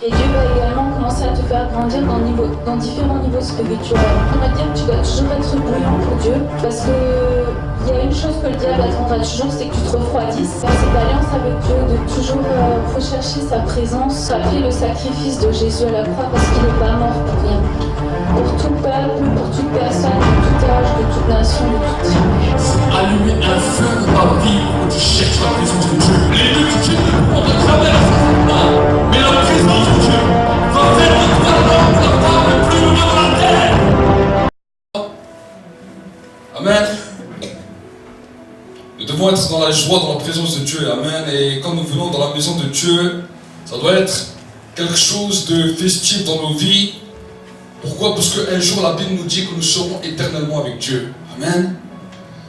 Et Dieu va également commencer à te faire grandir dans différents niveaux spirituels. On va dire que tu dois toujours être bouillant pour Dieu, parce que il y a une chose que le diable attendra toujours, c'est que tu te refroidisses. Dans cette alliance avec Dieu, de toujours rechercher sa présence, rappeler le sacrifice de Jésus à la croix, parce qu'il n'est pas mort pour rien. Pour tout peuple, pour toute personne, de tout âge, de toute nation, de toute tribu. Allumer un feu dans ta vie où tu cherches la présence de Dieu. Les deux que tu on te traverse, mais la présence de Dieu va faire de toi l'homme la femme le plus heureux de la terre. Amen. Nous devons être dans la joie, dans la présence de Dieu. Amen. Et quand nous venons dans la maison de Dieu, ça doit être quelque chose de festif dans nos vies. Pourquoi? Parce qu'un jour, la Bible nous dit que nous serons éternellement avec Dieu. Amen.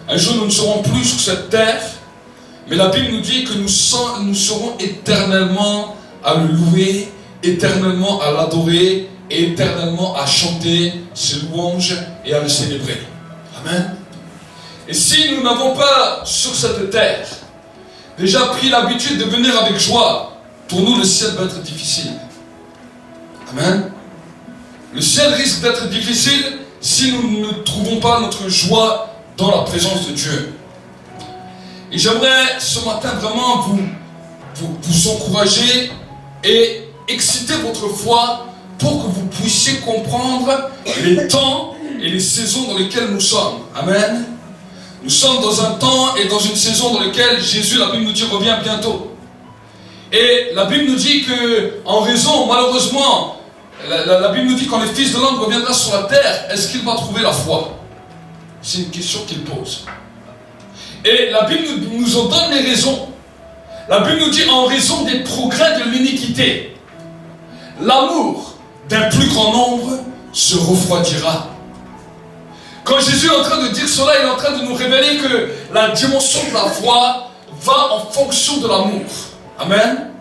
Un jour, nous ne serons plus sur cette terre, mais la Bible nous dit que nous serons éternellement à le louer, éternellement à l'adorer, et éternellement à chanter ses louanges et à le célébrer. Amen. Et si nous n'avons pas sur cette terre déjà pris l'habitude de venir avec joie, pour nous le ciel va être difficile. Amen. Le ciel risque d'être difficile si nous ne trouvons pas notre joie dans la présence de Dieu. Et j'aimerais ce matin vraiment vous encourager et exciter votre foi pour que vous puissiez comprendre les temps et les saisons dans lesquelles nous sommes. Amen. Nous sommes dans un temps et dans une saison dans laquelle Jésus, la Bible nous dit, revient bientôt. Et la Bible nous dit que, en raison, malheureusement, la Bible nous dit quand le Fils de l'homme reviendra sur la terre, est-ce qu'il va trouver la foi? C'est une question qu'il pose. Et la Bible nous en donne les raisons. La Bible nous dit en raison des progrès de l'iniquité, l'amour d'un plus grand nombre se refroidira. Quand Jésus est en train de dire cela, il est en train de nous révéler que la dimension de la foi va en fonction de l'amour. Amen.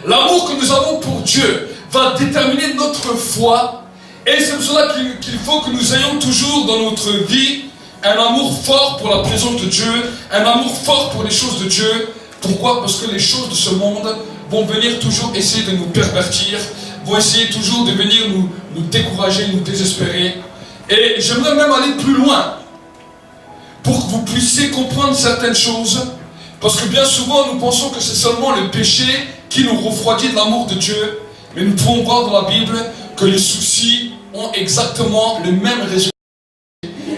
L'amour que nous avons pour Dieu va déterminer notre foi, et c'est pour cela qu'il faut que nous ayons toujours dans notre vie un amour fort pour la présence de Dieu, un amour fort pour les choses de Dieu. Pourquoi? Parce que les choses de ce monde vont venir toujours essayer de nous pervertir, vont essayer toujours de venir nous décourager, nous désespérer. Et j'aimerais même aller plus loin pour que vous puissiez comprendre certaines choses, parce que bien souvent nous pensons que c'est seulement le péché qui nous refroidit de l'amour de Dieu. Mais nous pouvons voir dans la Bible que les soucis ont exactement le même résultat.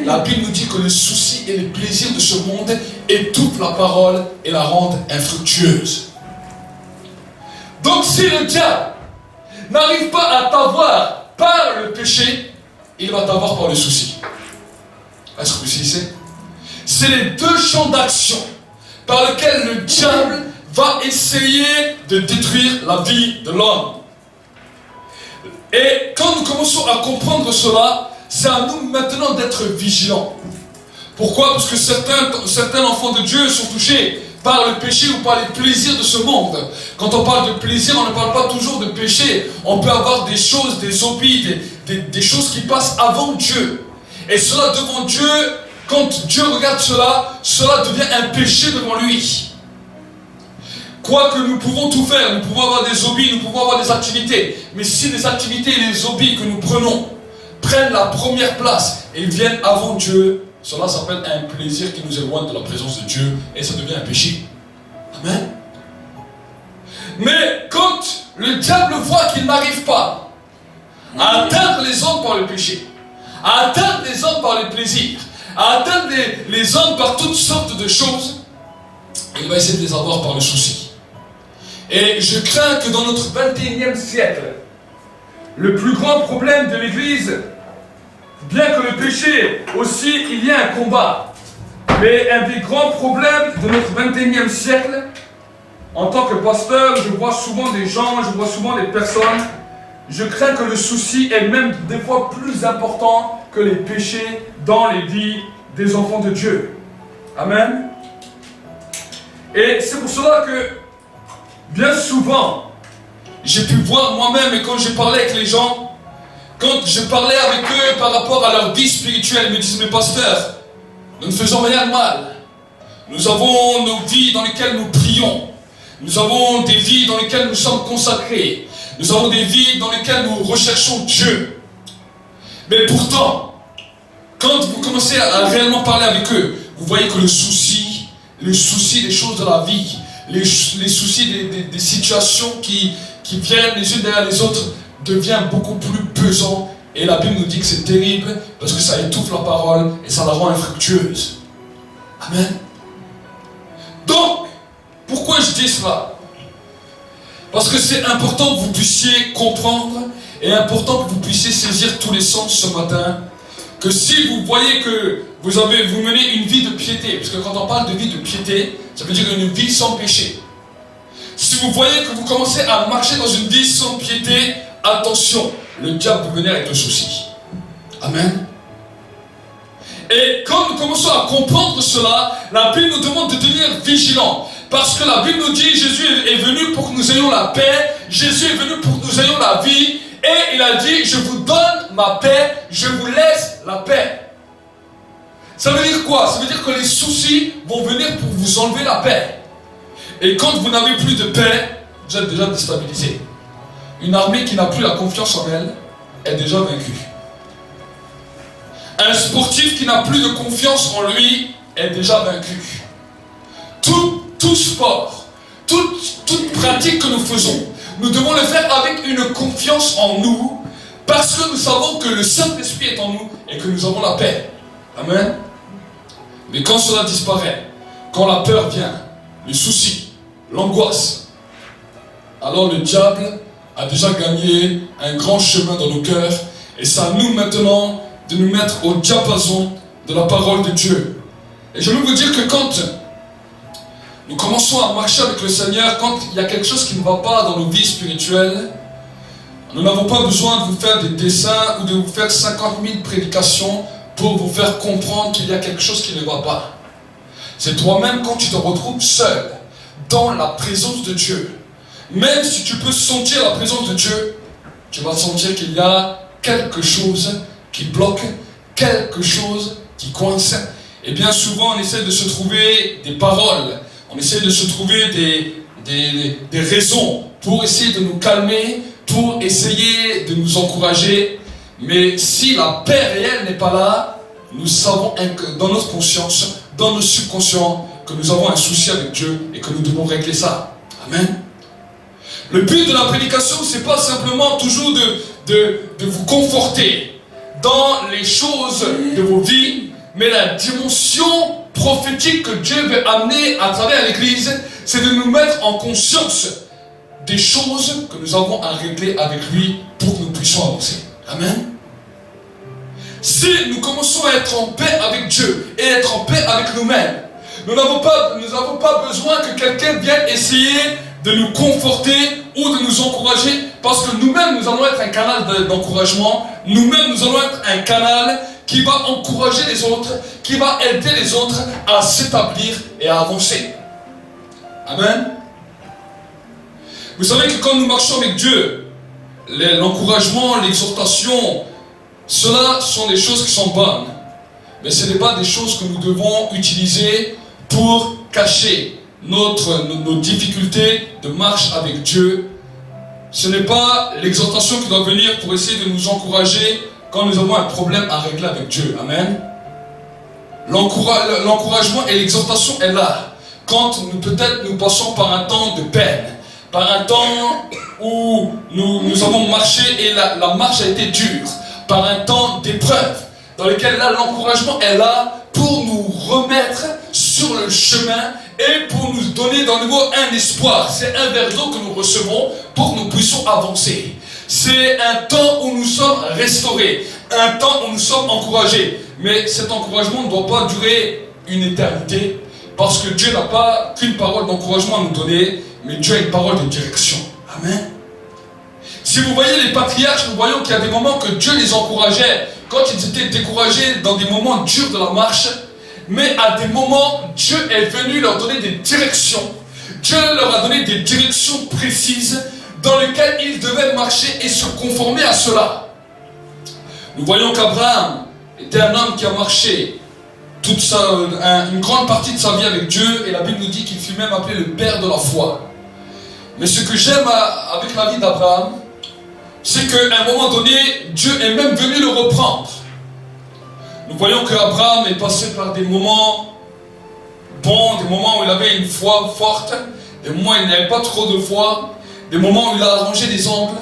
La Bible nous dit que les soucis et les plaisirs de ce monde étouffent la parole et la rendent infructueuse. Donc si le diable n'arrive pas à t'avoir par le péché, il va t'avoir par le souci. Est-ce que vous saisissez? C'est les deux champs d'action par lesquels le diable va essayer de détruire la vie de l'homme. Et quand nous commençons à comprendre cela, c'est à nous maintenant d'être vigilants. Pourquoi? Parce que certains enfants de Dieu sont touchés par le péché ou par les plaisirs de ce monde. Quand on parle de plaisir, on ne parle pas toujours de péché. On peut avoir des choses, des hobbies, des choses qui passent avant Dieu. Et cela devant Dieu, quand Dieu regarde cela, cela devient un péché devant lui. Quoique nous pouvons tout faire, nous pouvons avoir des hobbies, nous pouvons avoir des activités. Mais si les activités et les hobbies que nous prenons prennent la première place et viennent avant Dieu, cela s'appelle un plaisir qui nous éloigne de la présence de Dieu et ça devient un péché. Amen. Mais quand le diable voit qu'il n'arrive pas à atteindre les hommes par le péché, à atteindre les hommes par les plaisirs, à atteindre les hommes par toutes sortes de choses, il va essayer de les avoir par le souci. Et je crains que dans notre 21e siècle, le plus grand problème de l'Église, bien que le péché aussi, il y a un combat, mais un des grands problèmes de notre 21e siècle, en tant que pasteur, je vois souvent des gens, je vois souvent des personnes, je crains que le souci est même des fois plus important que les péchés dans les vies des enfants de Dieu. Amen. Et c'est pour cela que, bien souvent, j'ai pu voir moi-même, et quand je parlais avec les gens, quand je parlais avec eux par rapport à leur vie spirituelle, ils me disent, mais pasteur, nous ne faisons rien de mal. Nous avons nos vies dans lesquelles nous prions. Nous avons des vies dans lesquelles nous sommes consacrés. Nous avons des vies dans lesquelles nous recherchons Dieu. Mais pourtant, quand vous commencez à réellement parler avec eux, vous voyez que le souci des choses de la vie, les soucis des situations qui viennent les unes derrière les autres, devient beaucoup plus pesant. Et la Bible nous dit que c'est terrible parce que ça étouffe la parole et ça la rend infructueuse. Amen. Donc, pourquoi je dis cela? Parce que c'est important que vous puissiez comprendre et important que vous puissiez saisir tous les sens ce matin. Que si vous voyez que vous menez une vie de piété, parce que quand on parle de vie de piété, ça veut dire une vie sans péché. Si vous voyez que vous commencez à marcher dans une vie sans piété, attention, le diable peut venir avec le souci. Amen. Et quand nous commençons à comprendre cela, la Bible nous demande de devenir vigilants. Parce que la Bible nous dit, Jésus est venu pour que nous ayons la paix, Jésus est venu pour que nous ayons la vie, et il a dit, je vous donne ma paix, je vous laisse la paix. Ça veut dire quoi? Ça veut dire que les soucis vont venir pour vous enlever la paix. Et quand vous n'avez plus de paix, vous êtes déjà déstabilisé. Une armée qui n'a plus la confiance en elle est déjà vaincue. Un sportif qui n'a plus de confiance en lui est déjà vaincu. Tout sport, toute pratique que nous faisons, nous devons le faire avec une confiance en nous, parce que nous savons que le Saint-Esprit est en nous et que nous avons la paix. Amen. Mais quand cela disparaît, quand la peur vient, le souci, l'angoisse, alors le diable a déjà gagné un grand chemin dans nos cœurs, et c'est à nous maintenant de nous mettre au diapason de la parole de Dieu. Et je veux vous dire que quand nous commençons à marcher avec le Seigneur, quand il y a quelque chose qui ne va pas dans nos vies spirituelles, nous n'avons pas besoin de vous faire des dessins ou de vous faire 50 000 prédications pour vous faire comprendre qu'il y a quelque chose qui ne va pas. C'est toi-même quand tu te retrouves seul dans la présence de Dieu. Même si tu peux sentir la présence de Dieu, tu vas sentir qu'il y a quelque chose qui bloque, quelque chose qui coince. Et bien souvent, on essaie de se trouver des paroles, on essaie de se trouver des raisons pour essayer de nous calmer, pour essayer de nous encourager. Mais si la paix réelle n'est pas là, nous savons dans notre conscience, dans nos subconscients, que nous avons un souci avec Dieu et que nous devons régler ça. Amen. Le but de la prédication, ce n'est pas simplement toujours de vous conforter dans les choses de vos vies, mais la dimension prophétique que Dieu veut amener à travers l'Église, c'est de nous mettre en conscience des choses que nous avons à régler avec lui pour que nous puissions avancer. Amen. Si nous commençons à être en paix avec Dieu et être en paix avec nous-mêmes, nous n'avons pas besoin que quelqu'un vienne essayer de nous conforter ou de nous encourager, parce que nous-mêmes nous allons être un canal d'encouragement, nous-mêmes nous allons être un canal qui va encourager les autres, qui va aider les autres à s'établir et à avancer. Amen. Vous savez que quand nous marchons avec Dieu, l'encouragement, l'exhortation, cela sont des choses qui sont bonnes. Mais ce n'est pas des choses que nous devons utiliser pour cacher nos difficultés de marche avec Dieu. Ce n'est pas l'exhortation qui doit venir pour essayer de nous encourager quand nous avons un problème à régler avec Dieu. Amen. L'encouragement et l'exhortation est là quand peut-être nous passons par un temps de peine, par un temps où nous avons marché et la marche a été dure, par un temps d'épreuve, dans lequel là l'encouragement est là pour nous remettre sur le chemin et pour nous donner de nouveau un espoir. C'est un verre d'eau que nous recevons pour que nous puissions avancer. C'est un temps où nous sommes restaurés, un temps où nous sommes encouragés. Mais cet encouragement ne doit pas durer une éternité, parce que Dieu n'a pas qu'une parole d'encouragement à nous donner, mais Dieu a une parole de direction. Amen. Si vous voyez les patriarches, nous voyons qu'il y a des moments que Dieu les encourageait quand ils étaient découragés dans des moments durs de la marche, mais à des moments, Dieu est venu leur donner des directions. Dieu leur a donné des directions précises dans lesquelles ils devaient marcher et se conformer à cela. Nous voyons qu'Abraham était un homme qui a marché une grande partie de sa vie avec Dieu, et la Bible nous dit qu'il fut même appelé le père de la foi. Mais ce que j'aime avec la vie d'Abraham, c'est qu'à un moment donné, Dieu est même venu le reprendre. Nous voyons qu'Abraham est passé par des moments bons, des moments où il avait une foi forte, des moments où il n'avait pas trop de foi, des moments où il a arrangé des angles,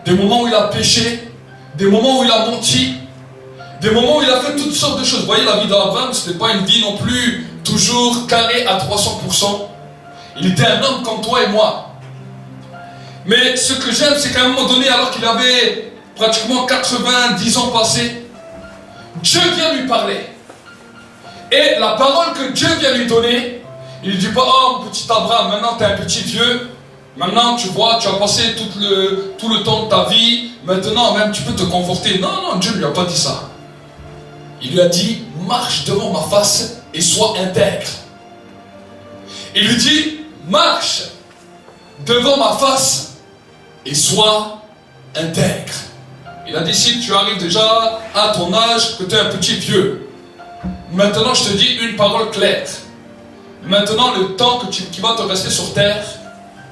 des moments où il a péché, des moments où il a menti, des moments où il a fait toutes sortes de choses. Vous voyez, la vie d'Abraham, ce n'était pas une vie non plus toujours carrée à 300%. Il était un homme comme toi et moi. Mais ce que j'aime, c'est qu'à un moment donné, alors qu'il avait pratiquement 90 ans passés, Dieu vient lui parler. Et la parole que Dieu vient lui donner, il ne dit pas, oh petit Abraham, maintenant tu es un petit vieux, maintenant tu vois, tu as passé tout le temps de ta vie, maintenant même tu peux te conforter. Non, non, Dieu ne lui a pas dit ça. Il lui a dit, marche devant ma face et sois intègre. Il lui dit, marche devant ma face et sois intègre. Il a dit, si tu arrives déjà à ton âge, que tu es un petit vieux, maintenant je te dis une parole claire. Maintenant le temps qui va te rester sur terre,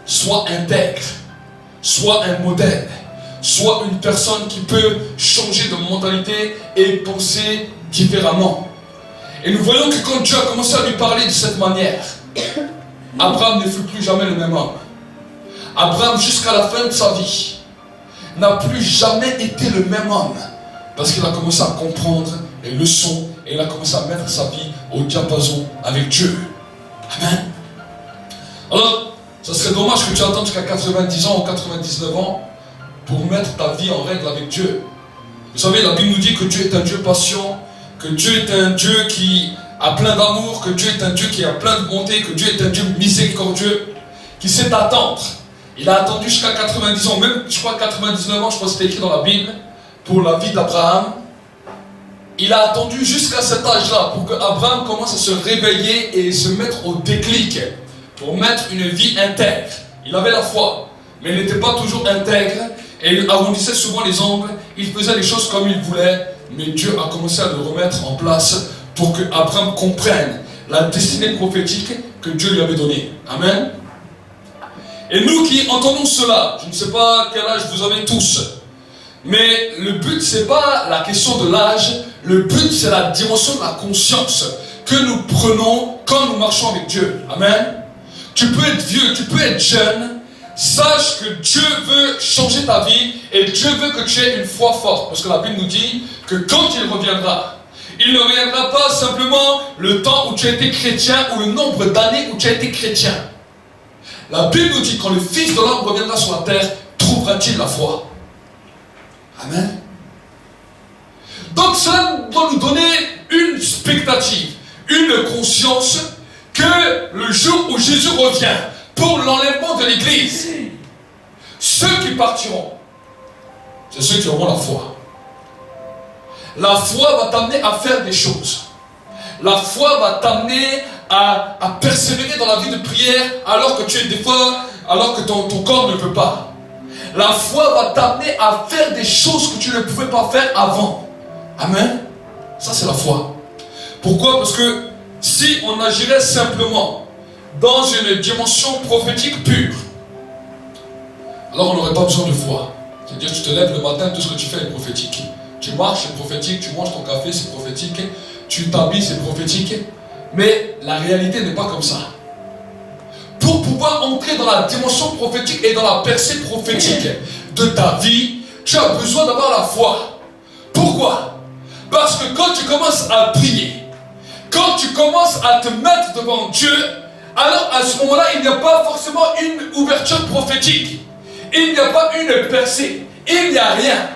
sois intègre, sois un modèle, sois une personne qui peut changer de mentalité et penser différemment. Et nous voyons que quand Dieu a commencé à lui parler de cette manière, Abraham ne fut plus jamais le même homme. Abraham, jusqu'à la fin de sa vie, n'a plus jamais été le même homme, parce qu'il a commencé à comprendre les leçons et il a commencé à mettre sa vie au diapason avec Dieu. Amen. Alors, ça serait dommage que tu attendes jusqu'à 90 ans ou 99 ans pour mettre ta vie en règle avec Dieu. Vous savez, la Bible nous dit que Dieu est un Dieu patient, que Dieu est un Dieu qui a plein d'amour, que Dieu est un Dieu qui a plein de bonté, que Dieu est un Dieu miséricordieux, qui sait attendre. Il a attendu jusqu'à 90 ans, même je crois 99 ans, je crois que c'était écrit dans la Bible, pour la vie d'Abraham. Il a attendu jusqu'à cet âge-là pour que Abraham commence à se réveiller et se mettre au déclic, pour mettre une vie intègre. Il avait la foi, mais il n'était pas toujours intègre, et il arrondissait souvent les angles, il faisait les choses comme il voulait, mais Dieu a commencé à le remettre en place pour que Abraham comprenne la destinée prophétique que Dieu lui avait donnée. Amen. Et nous qui entendons cela, je ne sais pas quel âge vous avez tous, mais le but c'est pas la question de l'âge, le but c'est la dimension de la conscience que nous prenons quand nous marchons avec Dieu. Amen. Tu peux être vieux, tu peux être jeune, sache que Dieu veut changer ta vie et Dieu veut que tu aies une foi forte, parce que la Bible nous dit que quand il reviendra, il ne reviendra pas simplement le temps où tu as été chrétien ou le nombre d'années où tu as été chrétien. La Bible nous dit, quand le Fils de l'homme reviendra sur la terre, trouvera-t-il la foi? Amen. Donc cela doit nous donner une expectative, une conscience que le jour où Jésus revient pour l'enlèvement de l'Église, ceux qui partiront, c'est ceux qui auront la foi. La foi va t'amener à faire des choses. La foi va t'amener à persévérer dans la vie de prière alors que tu es des fois, alors que ton corps ne peut pas. La foi va t'amener à faire des choses que tu ne pouvais pas faire avant. Amen. Ça c'est la foi. Pourquoi? Parce que si on agirait simplement dans une dimension prophétique pure, alors on n'aurait pas besoin de foi. C'est-à-dire tu te lèves le matin, tout ce que tu fais est prophétique. Tu marches, c'est prophétique, tu manges ton café, c'est prophétique, tu t'habilles, c'est prophétique. Mais la réalité n'est pas comme ça. Pour pouvoir entrer dans la dimension prophétique et dans la percée prophétique de ta vie, tu as besoin d'avoir la foi. Pourquoi? Parce que quand tu commences à prier, quand tu commences à te mettre devant Dieu, alors à ce moment-là, il n'y a pas forcément une ouverture prophétique. Il n'y a pas une percée. Il n'y a rien.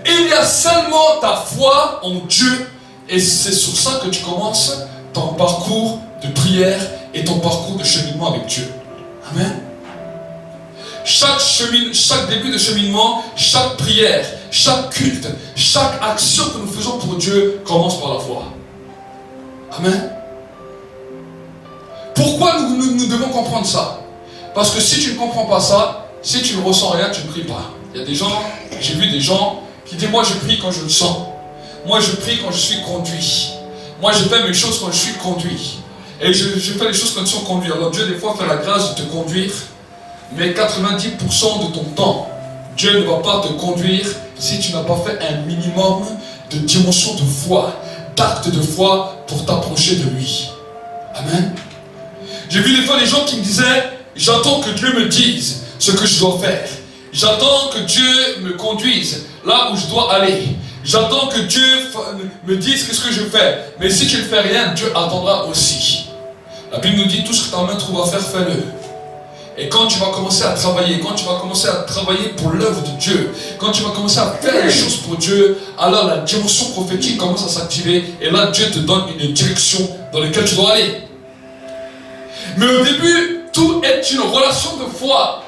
Il y a seulement ta foi en Dieu. Et c'est sur ça que tu commences ton parcours de prière et ton parcours de cheminement avec Dieu. Amen. Chaque début de cheminement, chaque prière, chaque culte, chaque action que nous faisons pour Dieu commence par la foi. Amen. Pourquoi nous devons comprendre ça? Parce que si tu ne comprends pas ça, si tu ne ressens rien, tu ne pries pas. Il y a des gens, j'ai vu des gens qui disent, moi je prie quand je le sens. Moi je prie quand je suis conduit. Moi je fais mes choses quand je suis conduit. Et je fais les choses quand ils sont conduits. Alors Dieu des fois fait la grâce de te conduire, mais 90% de ton temps, Dieu ne va pas te conduire si tu n'as pas fait un minimum de dimension de foi, d'acte de foi pour t'approcher de lui. Amen. J'ai vu des fois des gens qui me disaient, j'attends que Dieu me dise ce que je dois faire. J'attends que Dieu me conduise là où je dois aller. J'attends que Dieu me dise ce que je fais. Mais si tu ne fais rien, Dieu attendra aussi. La Bible nous dit, tout ce que ta main trouve à faire, fais-le. Et quand tu vas commencer à travailler, pour l'œuvre de Dieu, quand tu vas commencer à faire les choses pour Dieu, alors la dimension prophétique commence à s'activer. Et là, Dieu te donne une direction dans laquelle tu dois aller. Mais au début, tout est une relation de foi.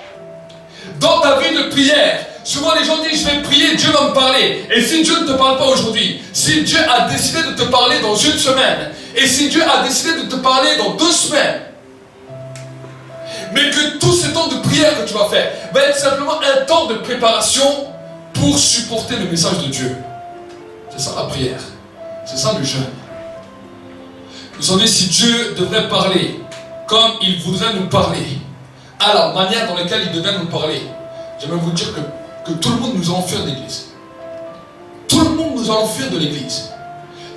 Dans ta vie de prière, souvent les gens disent, je vais prier, Dieu va me parler. Et si Dieu ne te parle pas aujourd'hui, si Dieu a décidé de te parler dans une semaine, et si Dieu a décidé de te parler dans 2 semaines, mais que tout ce temps de prière que tu vas faire va être simplement un temps de préparation pour supporter le message de Dieu. C'est ça la prière. C'est ça le jeûne. Vous savez, si Dieu devrait parler comme il voudrait nous parler, à la manière dans laquelle il devait nous parler, j'aimerais vous dire que tout le monde nous allons fuir de l'église. Tout le monde nous allons fuir de l'église.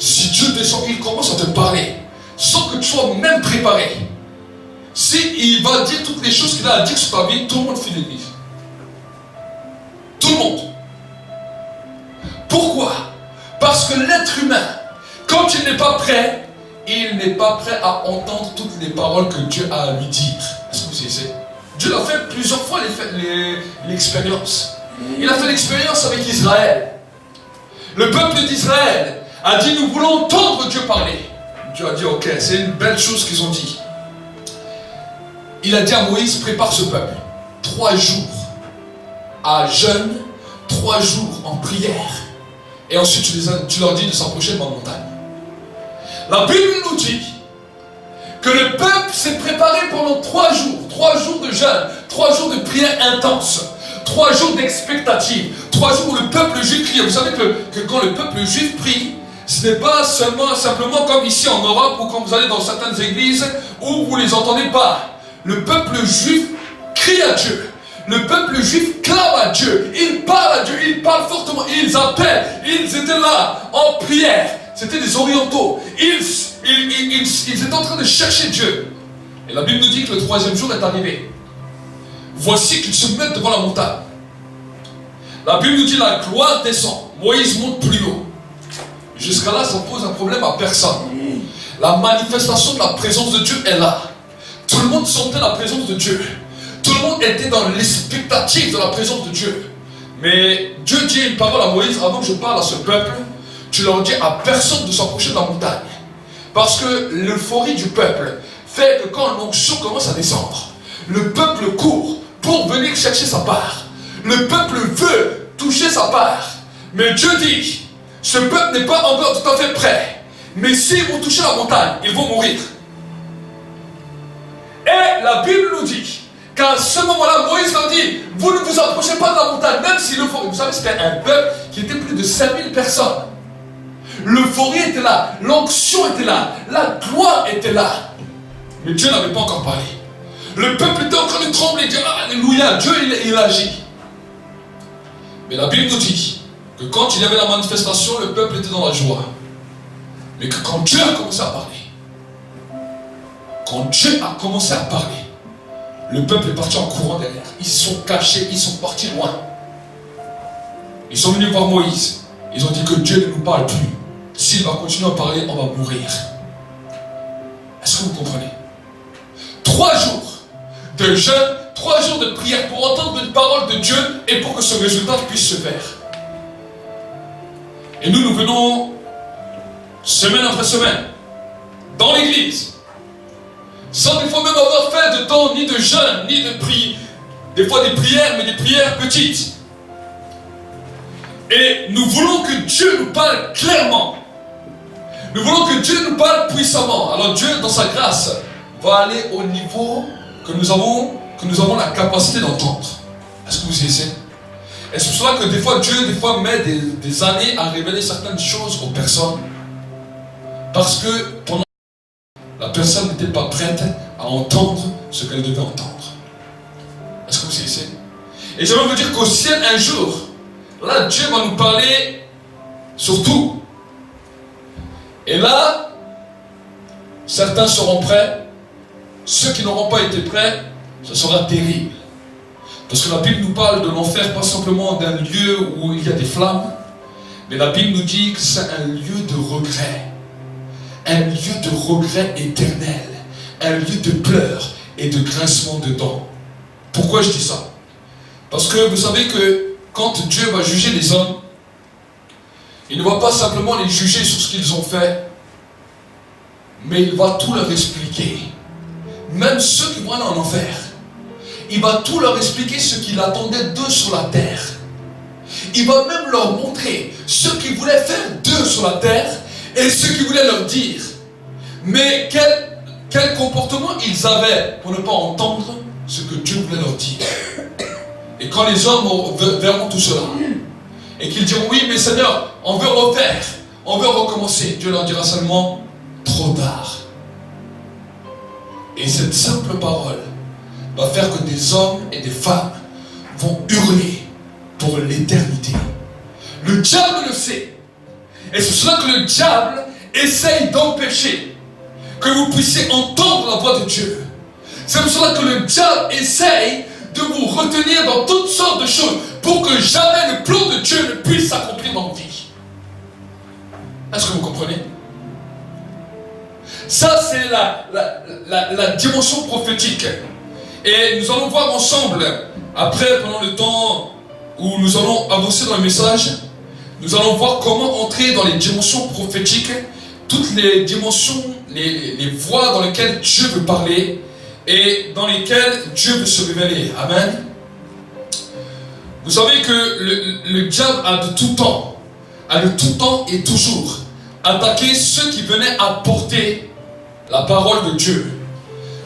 Si Dieu descend, il commence à te parler, sans que tu sois même préparé. S'il va dire toutes les choses qu'il a à dire sur ta vie, tout le monde fuit l'église. Tout le monde. Pourquoi? Parce que l'être humain, quand il n'est pas prêt, il n'est pas prêt à entendre toutes les paroles que Dieu a à lui dire. Est-ce que vous savez? Dieu l'a fait plusieurs fois l'expérience. Il a fait l'expérience avec Israël. Le peuple d'Israël a dit, nous voulons entendre Dieu parler. Dieu a dit, ok, c'est une belle chose qu'ils ont dit. Il a dit à Moïse, prépare ce peuple. 3 jours à jeûne, 3 jours en prière. Et ensuite tu leur dis de s'approcher de ma montagne. La Bible nous dit que le peuple s'est préparé pendant 3 jours. 3 jours de jeûne, 3 jours de prière intense, 3 jours d'expectative, 3 jours où le peuple juif crie. Vous savez que quand le peuple juif prie, ce n'est pas simplement comme ici en Europe ou quand vous allez dans certaines églises où vous ne les entendez pas. Le peuple juif crie à Dieu. Le peuple juif clame à Dieu. Il parle à Dieu. Il parle fortement. Ils appellent. Ils étaient là en prière. C'était des orientaux. Ils étaient en train de chercher Dieu. Et la Bible nous dit que le 3e jour est arrivé. Voici qu'ils se mettent devant la montagne. La Bible nous dit la gloire descend. Moïse monte plus haut. Jusqu'à là, ça pose un problème à personne. La manifestation de la présence de Dieu est là. Tout le monde sentait la présence de Dieu. Tout le monde était dans l'expectative de la présence de Dieu. Mais Dieu dit une parole à Moïse, avant que je parle à ce peuple, tu leur dis à personne de s'approcher de la montagne. Parce que l'euphorie du peuple fait que quand l'onction commence à descendre, le peuple court pour venir chercher sa part. Le peuple veut toucher sa part. Mais Dieu dit, ce peuple n'est pas encore tout à fait prêt. Mais s'ils vont toucher la montagne, ils vont mourir. Et la Bible nous dit qu'à ce moment-là, Moïse leur dit, vous ne vous approchez pas de la montagne, même si l'euphorie, vous savez, c'était un peuple qui était plus de 5000 personnes. L'euphorie était là, l'onction était là, la gloire était là. Mais Dieu n'avait pas encore parlé. Le peuple était en train de trembler, dire alléluia, Dieu il agit. Mais la Bible nous dit que quand il y avait la manifestation, le peuple était dans la joie. Mais que quand Dieu a commencé à parler, le peuple est parti en courant derrière. Ils sont cachés, ils sont partis loin. Ils sont venus voir Moïse. Ils ont dit que Dieu ne nous parle plus. S'il va continuer à parler, on va mourir. Est-ce que vous comprenez? 3 jours de jeûne, 3 jours de prière pour entendre une parole de Dieu et pour que ce résultat puisse se faire. Et nous venons semaine après semaine dans l'église, sans des fois même avoir fait de temps ni de jeûne, ni de prière. Des fois des prières, mais des prières petites. Et nous voulons que Dieu nous parle clairement. Nous voulons que Dieu nous parle puissamment. Alors Dieu, dans sa grâce, va aller au niveau que nous avons la capacité d'entendre. Est-ce que vous essayez? Et c'est pour cela que des fois Dieu met des années à révéler certaines choses aux personnes. Parce que pendant la personne n'était pas prête à entendre ce qu'elle devait entendre. Est-ce que vous essayez? Et j'aimerais vous dire qu'au ciel, un jour, là, Dieu va nous parler sur tout. Et là, certains seront prêts. Ceux qui n'auront pas été prêts, ce sera terrible. Parce que la Bible nous parle de l'enfer, pas simplement d'un lieu où il y a des flammes, mais la Bible nous dit que c'est un lieu de regret. Un lieu de regret éternel. Un lieu de pleurs et de grincement de dents. Pourquoi je dis ça? Parce que vous savez que quand Dieu va juger les hommes, il ne va pas simplement les juger sur ce qu'ils ont fait, mais il va tout leur expliquer. Même ceux qui vont aller en enfer, il va tout leur expliquer ce qu'il attendait d'eux sur la terre. Il va même leur montrer ce qu'il voulait faire d'eux sur la terre et ce qu'il voulait leur dire. Mais quel comportement ils avaient pour ne pas entendre ce que Dieu voulait leur dire. Et quand les hommes verront tout cela, et qu'ils diront oui mais Seigneur, on veut refaire, on veut recommencer, Dieu leur dira seulement trop tard. Et cette simple parole va faire que des hommes et des femmes vont hurler pour l'éternité. Le diable le sait. Et c'est cela que le diable essaye d'empêcher que vous puissiez entendre la voix de Dieu. C'est pour cela que le diable essaye de vous retenir dans toutes sortes de choses pour que jamais le plan de Dieu ne puisse s'accomplir dans vos vies. Est-ce que vous comprenez? Ça, c'est la dimension prophétique. Et nous allons voir ensemble, après, pendant le temps où nous allons avancer dans le message, nous allons voir comment entrer dans les dimensions prophétiques, toutes les dimensions, les voies dans lesquelles Dieu veut parler et dans lesquelles Dieu veut se révéler. Amen. Vous savez que le diable a de tout temps et toujours attaqué ceux qui venaient apporter la parole de Dieu.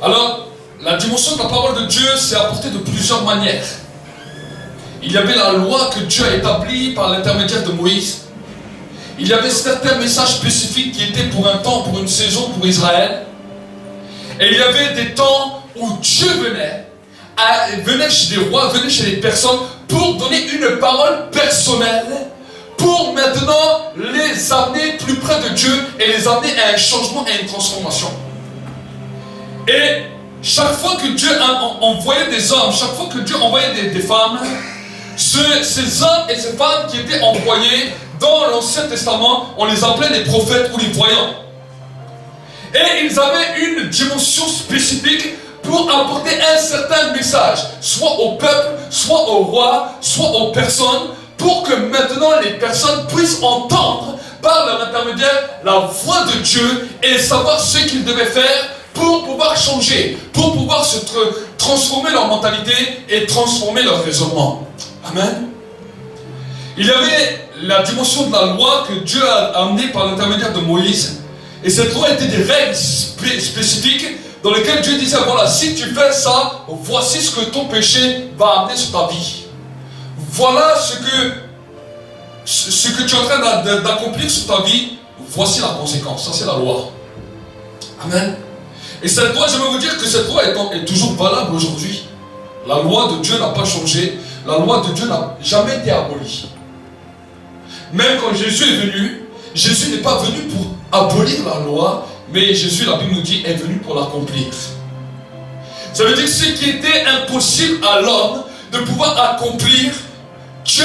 Alors, la dimension de la parole de Dieu s'est apportée de plusieurs manières. Il y avait la loi que Dieu a établie par l'intermédiaire de Moïse. Il y avait certains messages spécifiques qui étaient pour un temps, pour une saison, pour Israël. Et il y avait des temps où Dieu venait chez des rois, venait chez des personnes pour donner une parole personnelle, pour maintenant les amener plus près de Dieu et les amener à un changement et à une transformation. Et chaque fois que Dieu envoyait des hommes, chaque fois que Dieu envoyait des femmes, ces hommes et ces femmes qui étaient envoyés dans l'Ancien Testament, on les appelait les prophètes ou les voyants. Et ils avaient une dimension spécifique pour apporter un certain message, soit au peuple, soit au roi, soit aux personnes, pour que maintenant les personnes puissent entendre par leur intermédiaire la voix de Dieu et savoir ce qu'ils devaient faire pour pouvoir changer, pour pouvoir se transformer leur mentalité et transformer leur raisonnement. Amen. Il y avait la dimension de la loi que Dieu a amenée par l'intermédiaire de Moïse. Et cette loi était des règles spécifiques dans lesquelles Dieu disait, voilà, si tu fais ça, voici ce que ton péché va amener sur ta vie. Voilà ce que tu es en train d'accomplir sur ta vie, voici la conséquence. Ça, c'est la loi. Amen. Et cette loi, je veux vous dire que cette loi est toujours valable aujourd'hui. La loi de Dieu n'a pas changé. La loi de Dieu n'a jamais été abolie. Même quand Jésus est venu, Jésus n'est pas venu pour abolir la loi, mais Jésus, la Bible nous dit, est venu pour l'accomplir. Ça veut dire que ce qui était impossible à l'homme de pouvoir accomplir, Dieu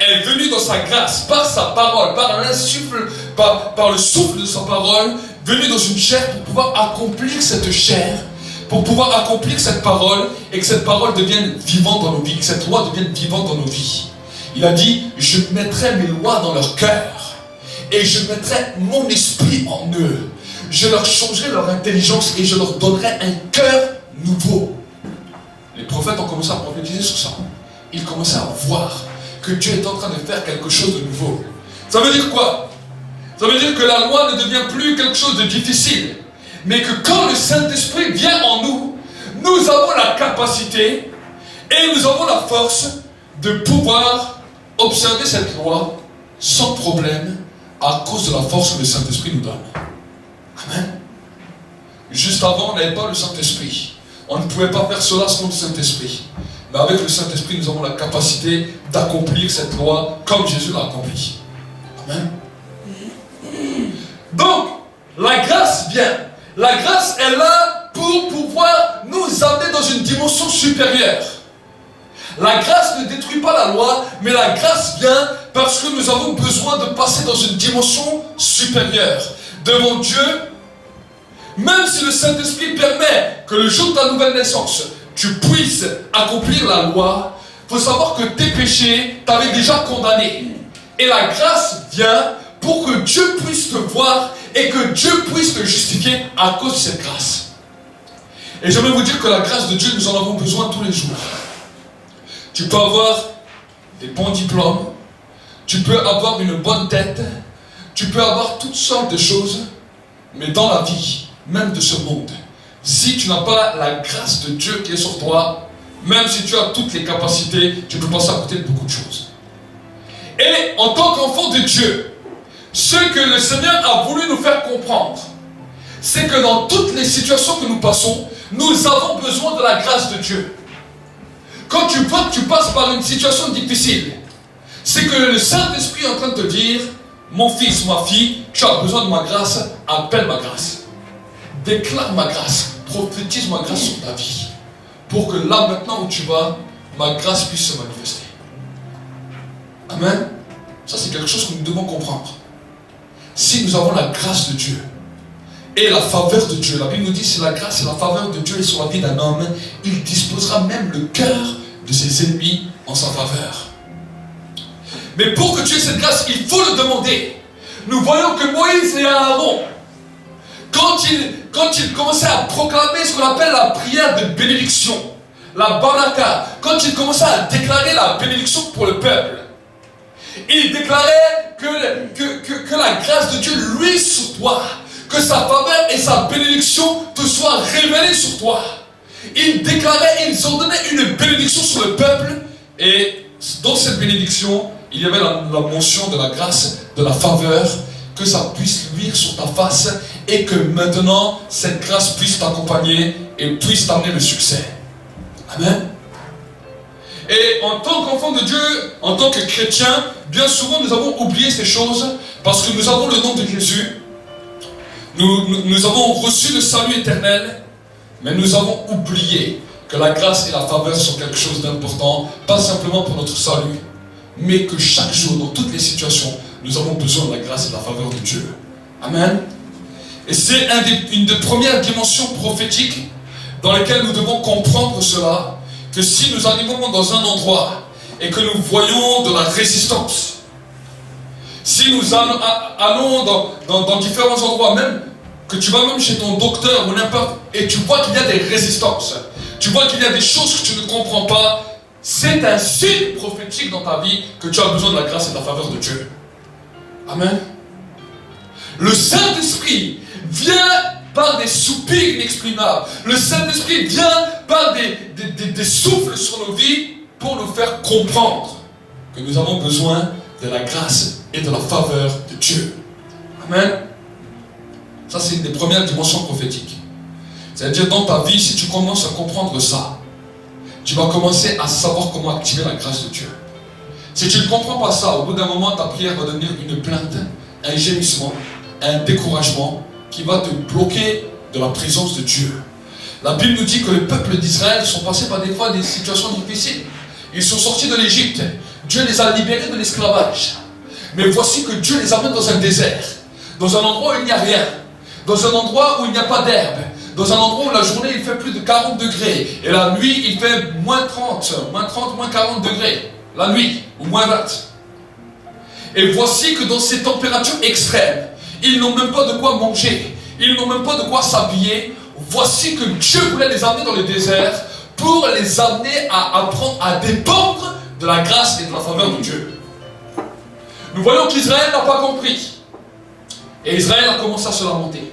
est venu dans sa grâce, par sa parole, par le souffle de sa parole, venu dans une chair pour pouvoir accomplir cette chair, pour pouvoir accomplir cette parole, et que cette parole devienne vivante dans nos vies, que cette loi devienne vivante dans nos vies. Il a dit, je mettrai mes lois dans leur cœur, et je mettrai mon esprit en eux. Je leur changerai leur intelligence, et je leur donnerai un cœur nouveau. Les prophètes ont commencé à prophétiser sur ça. Ils commençaient à voir que Dieu est en train de faire quelque chose de nouveau. Ça veut dire quoi? Ça veut dire que la loi ne devient plus quelque chose de difficile, mais que quand le Saint-Esprit vient en nous, nous avons la capacité et nous avons la force de pouvoir observer cette loi sans problème à cause de la force que le Saint-Esprit nous donne. Amen. Juste avant, on n'avait pas le Saint-Esprit. On ne pouvait pas faire cela sans le Saint-Esprit. mais avec le Saint-Esprit, nous avons la capacité d'accomplir cette loi comme Jésus l'a accompli. Amen. Donc, la grâce vient. La grâce est là pour pouvoir nous amener dans une dimension supérieure. La grâce ne détruit pas la loi, mais la grâce vient parce que nous avons besoin de passer dans une dimension supérieure. Devant Dieu, même si le Saint-Esprit permet que le jour de ta nouvelle naissance, tu puisses accomplir la loi, il faut savoir que tes péchés t'avaient déjà condamné. Et la grâce vient pour que Dieu puisse te voir et que Dieu puisse te justifier à cause de cette grâce. Et j'aimerais vous dire que la grâce de Dieu, nous en avons besoin tous les jours. Tu peux avoir des bons diplômes, tu peux avoir une bonne tête, tu peux avoir toutes sortes de choses, mais dans la vie, même de ce monde, si tu n'as pas la grâce de Dieu qui est sur toi, même si tu as toutes les capacités, tu peux passer à côté de beaucoup de choses. Et en tant qu'enfant de Dieu, ce que le Seigneur a voulu nous faire comprendre, c'est que dans toutes les situations que nous passons, nous avons besoin de la grâce de Dieu. Quand tu vois que tu passes par une situation difficile, c'est que le Saint-Esprit est en train de te dire, mon fils, ma fille, tu as besoin de ma grâce, appelle ma grâce. Déclare ma grâce, prophétise ma grâce sur ta vie. Pour que là, maintenant où tu vas, ma grâce puisse se manifester. Amen. Ça, c'est quelque chose que nous devons comprendre. Si nous avons la grâce de Dieu et la faveur de Dieu, la Bible nous dit si la grâce et la faveur de Dieu est sur la vie d'un homme, il disposera même le cœur de ses ennemis en sa faveur. Mais pour que tu aies cette grâce, il faut le demander. Nous voyons que Moïse et Aaron, quand ils commençaient à proclamer ce qu'on appelle la prière de bénédiction, la baraka, quand ils commençaient à déclarer la bénédiction pour le peuple, ils déclaraient que la grâce de Dieu luise sur toi, que sa faveur et sa bénédiction te soient révélées sur toi. Ils déclaraient, ils ordonnaient une bénédiction sur le peuple, et dans cette bénédiction, il y avait la mention de la grâce, de la faveur, que ça puisse luire sur ta face, et que maintenant, cette grâce puisse t'accompagner et puisse t'amener le succès. Amen. Et en tant qu'enfant de Dieu, en tant que chrétien, bien souvent nous avons oublié ces choses parce que nous avons le nom de Jésus. Nous avons reçu le salut éternel, mais nous avons oublié que la grâce et la faveur sont quelque chose d'important, pas simplement pour notre salut, mais que chaque jour, dans toutes les situations, nous avons besoin de la grâce et de la faveur de Dieu. Amen. Et c'est une des premières dimensions prophétiques dans lesquelles nous devons comprendre cela, que si nous arrivons dans un endroit et que nous voyons de la résistance, si nous allons dans différents endroits, même que tu vas même chez ton docteur ou n'importe, et tu vois qu'il y a des résistances, tu vois qu'il y a des choses que tu ne comprends pas, c'est un signe prophétique dans ta vie que tu as besoin de la grâce et de la faveur de Dieu. Amen. Le Saint-Esprit vient par des soupirs inexprimables. Le Saint-Esprit vient par des souffles sur nos vies pour nous faire comprendre que nous avons besoin de la grâce et de la faveur de Dieu. Amen. Ça, c'est une des premières dimensions prophétiques. C'est-à-dire, dans ta vie, si tu commences à comprendre ça, tu vas commencer à savoir comment activer la grâce de Dieu. Si tu ne comprends pas ça, au bout d'un moment, ta prière va devenir une plainte, un gémissement, un découragement qui va te bloquer de la présence de Dieu. La Bible nous dit que le peuple d'Israël sont passés par des fois des situations difficiles. Ils sont sortis de l'Égypte. Dieu les a libérés de l'esclavage. Mais voici que Dieu les amène dans un désert, dans un endroit où il n'y a rien, dans un endroit où il n'y a pas d'herbe, dans un endroit où la journée il fait plus de 40 degrés et la nuit il fait moins 30, moins 40 degrés, la nuit, ou moins 20. Et voici que dans ces températures extrêmes, ils n'ont même pas de quoi manger, ils n'ont même pas de quoi s'habiller. Voici que Dieu voulait les amener dans le désert pour les amener à apprendre à dépendre de la grâce et de la faveur de Dieu. Nous voyons qu'Israël n'a pas compris. Et Israël a commencé à se lamenter.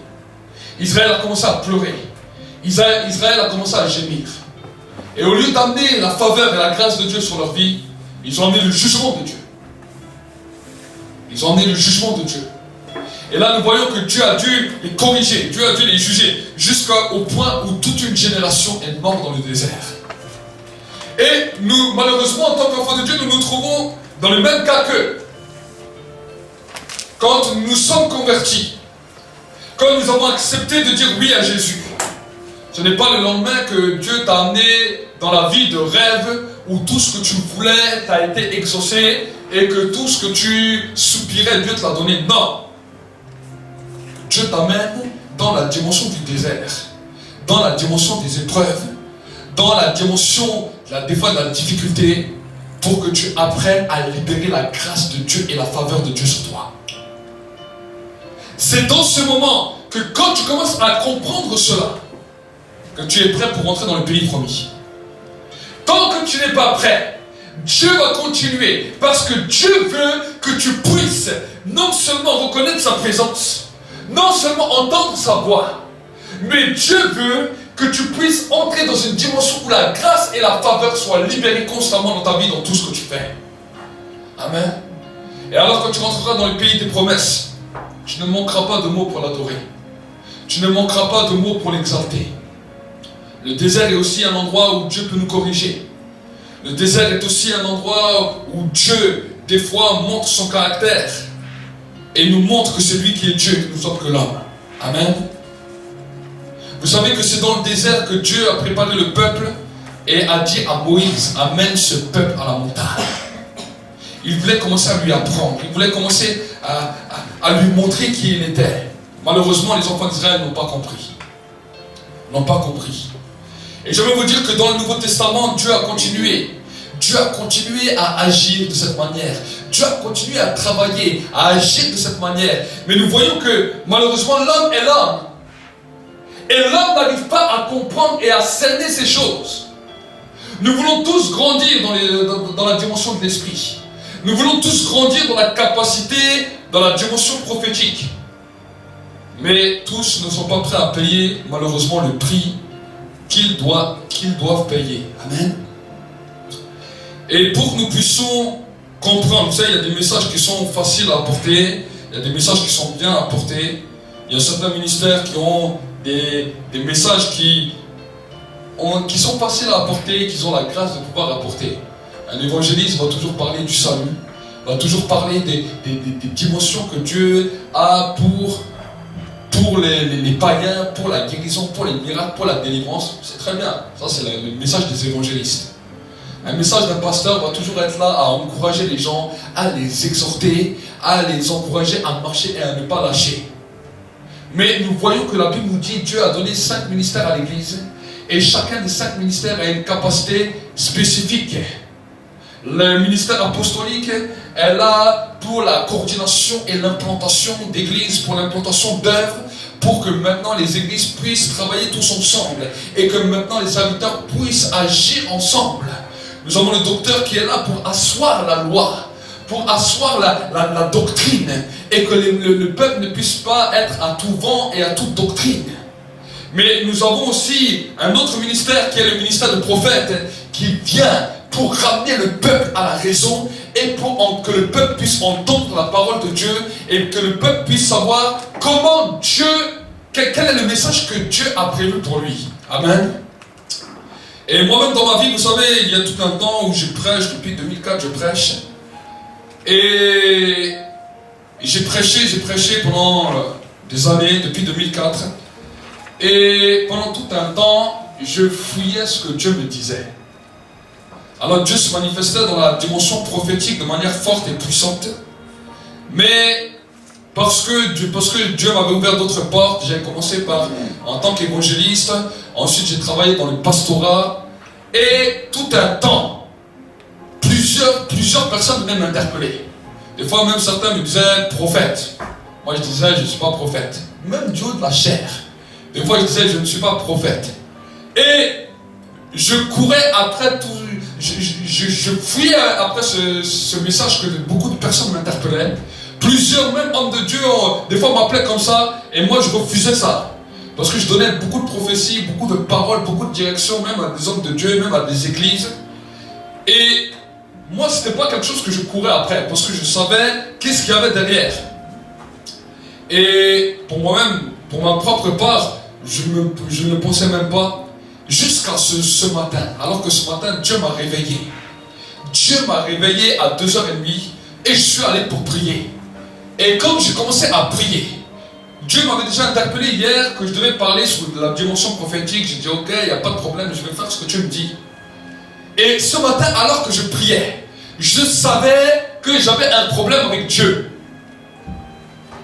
Israël a commencé à pleurer. Israël a commencé à gémir. Et au lieu d'amener la faveur et la grâce de Dieu sur leur vie, ils ont amené le jugement de Dieu. Ils ont amené le jugement de Dieu. Et là, nous voyons que Dieu a dû les corriger, Dieu a dû les juger, jusqu'au point où toute une génération est morte dans le désert. Et nous, malheureusement, en tant qu'enfants de Dieu, nous nous trouvons dans le même cas qu'eux. Quand nous sommes convertis, quand nous avons accepté de dire oui à Jésus, ce n'est pas le lendemain que Dieu t'a amené dans la vie de rêve où tout ce que tu voulais t'a été exaucé et que tout ce que tu soupirais, Dieu te l'a donné. Non. Dieu t'amène dans la dimension du désert, dans la dimension des épreuves, dans la dimension des fois de la difficulté, pour que tu apprennes à libérer la grâce de Dieu et la faveur de Dieu sur toi. C'est dans ce moment que quand tu commences à comprendre cela, que tu es prêt pour rentrer dans le pays promis. Tant que tu n'es pas prêt, Dieu va continuer, parce que Dieu veut que tu puisses non seulement reconnaître sa présence, non seulement entendre sa voix, mais Dieu veut que tu puisses entrer dans une dimension où la grâce et la faveur soient libérées constamment dans ta vie, dans tout ce que tu fais. Amen. Et alors quand tu rentreras dans le pays des promesses, tu ne manqueras pas de mots pour l'adorer. Tu ne manqueras pas de mots pour l'exalter. Le désert est aussi un endroit où Dieu peut nous corriger. Le désert est aussi un endroit où Dieu, des fois, montre son caractère et nous montre que c'est lui qui est Dieu, que nous sommes que l'homme. Amen. Vous savez que c'est dans le désert que Dieu a préparé le peuple et a dit à Moïse, amène ce peuple à la montagne. Il voulait commencer à lui apprendre, il voulait commencer à lui montrer qui il était. Malheureusement, les enfants d'Israël n'ont pas compris. N'ont pas compris. Et je veux vous dire que dans le Nouveau Testament, Dieu a continué. Dieu a continué à agir de cette manière. Dieu a continué à travailler, à agir de cette manière. Mais nous voyons que malheureusement, l'homme est l'homme. Et l'homme n'arrive pas à comprendre et à cerner ces choses. Nous voulons tous grandir dans la dimension de l'esprit. Nous voulons tous grandir dans la capacité, dans la dimension prophétique. Mais tous ne sont pas prêts à payer, malheureusement, le prix qu'ils doivent payer. Amen. Et pour que nous puissions comprendre, vous savez, il y a des messages qui sont faciles à apporter, il y a des messages qui sont bien apportés. Il y a certains ministères qui ont des messages qui sont faciles à apporter, qui ont la grâce de pouvoir apporter. Un évangéliste va toujours parler du salut, va toujours parler des dimensions que Dieu a pour les païens, pour la guérison, pour les miracles, pour la délivrance. C'est très bien. Ça, c'est le message des évangélistes. Un message d'un pasteur va toujours être là à encourager les gens, à les exhorter, à les encourager à marcher et à ne pas lâcher. Mais nous voyons que la Bible nous dit que Dieu a donné 5 ministères à l'Église et chacun des 5 ministères a une capacité spécifique. Le ministère apostolique est là pour la coordination et l'implantation d'églises, pour l'implantation d'œuvres, pour que maintenant les églises puissent travailler tous ensemble et que maintenant les serviteurs puissent agir ensemble. Nous avons le docteur qui est là pour asseoir la loi, pour asseoir la doctrine et que le peuple ne puisse pas être à tout vent et à toute doctrine. Mais nous avons aussi un autre ministère qui est le ministère de prophète qui vient pour ramener le peuple à la raison et pour que le peuple puisse entendre la parole de Dieu et que le peuple puisse savoir comment Dieu, quel est le message que Dieu a prévu pour lui. Amen. Et moi-même dans ma vie, vous savez, il y a tout un temps où je prêche, depuis 2004 je prêche. Et j'ai prêché pendant des années, depuis 2004. Et pendant tout un temps, je fouillais ce que Dieu me disait. Alors Dieu se manifestait dans la dimension prophétique de manière forte et puissante. Mais parce que Dieu m'avait ouvert d'autres portes, j'ai commencé en tant qu'évangéliste. Ensuite j'ai travaillé dans le pastorat. Et tout un temps, plusieurs personnes venaient m'interpeller. Des fois même certains me disaient prophète. Moi je disais je ne suis pas prophète. Même du haut de la chair. Des fois je disais je ne suis pas prophète. Et je courais après tout. Je fouillais après ce message que beaucoup de personnes m'interpellaient. Plusieurs, même hommes de Dieu, des fois m'appelaient comme ça, et moi je refusais ça. Parce que je donnais beaucoup de prophéties, beaucoup de paroles, beaucoup de directions, même à des hommes de Dieu, même à des églises. Et moi, c'était pas quelque chose que je courais après, parce que je savais qu'est-ce qu'il y avait derrière. Et pour moi-même, pour ma propre part, je ne pensais même pas. Jusqu'à ce matin, alors que ce matin, Dieu m'a réveillé. Dieu m'a réveillé à 2h30 et je suis allé pour prier. Et comme j'ai commencé à prier, Dieu m'avait déjà interpellé hier que je devais parler sur la dimension prophétique. J'ai dit ok, il n'y a pas de problème, je vais faire ce que tu me dis. Et ce matin, alors que je priais, je savais que j'avais un problème avec Dieu.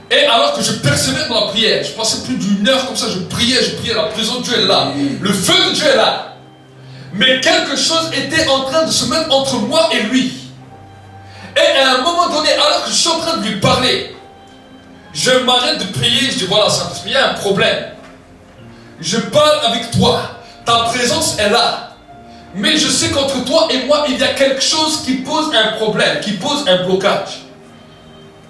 Et alors que je persévère dans la prière, je passais plus d'1 heure comme ça, je priais, la présence de Dieu est là. Le feu de Dieu est là. Mais quelque chose était en train de se mettre entre moi et lui. Et à un moment donné, alors que je suis en train de lui parler, je m'arrête de prier, je dis voilà Saint-Esprit, il y a un problème. Je parle avec toi, ta présence est là. Mais je sais qu'entre toi et moi, il y a quelque chose qui pose un problème, qui pose un blocage.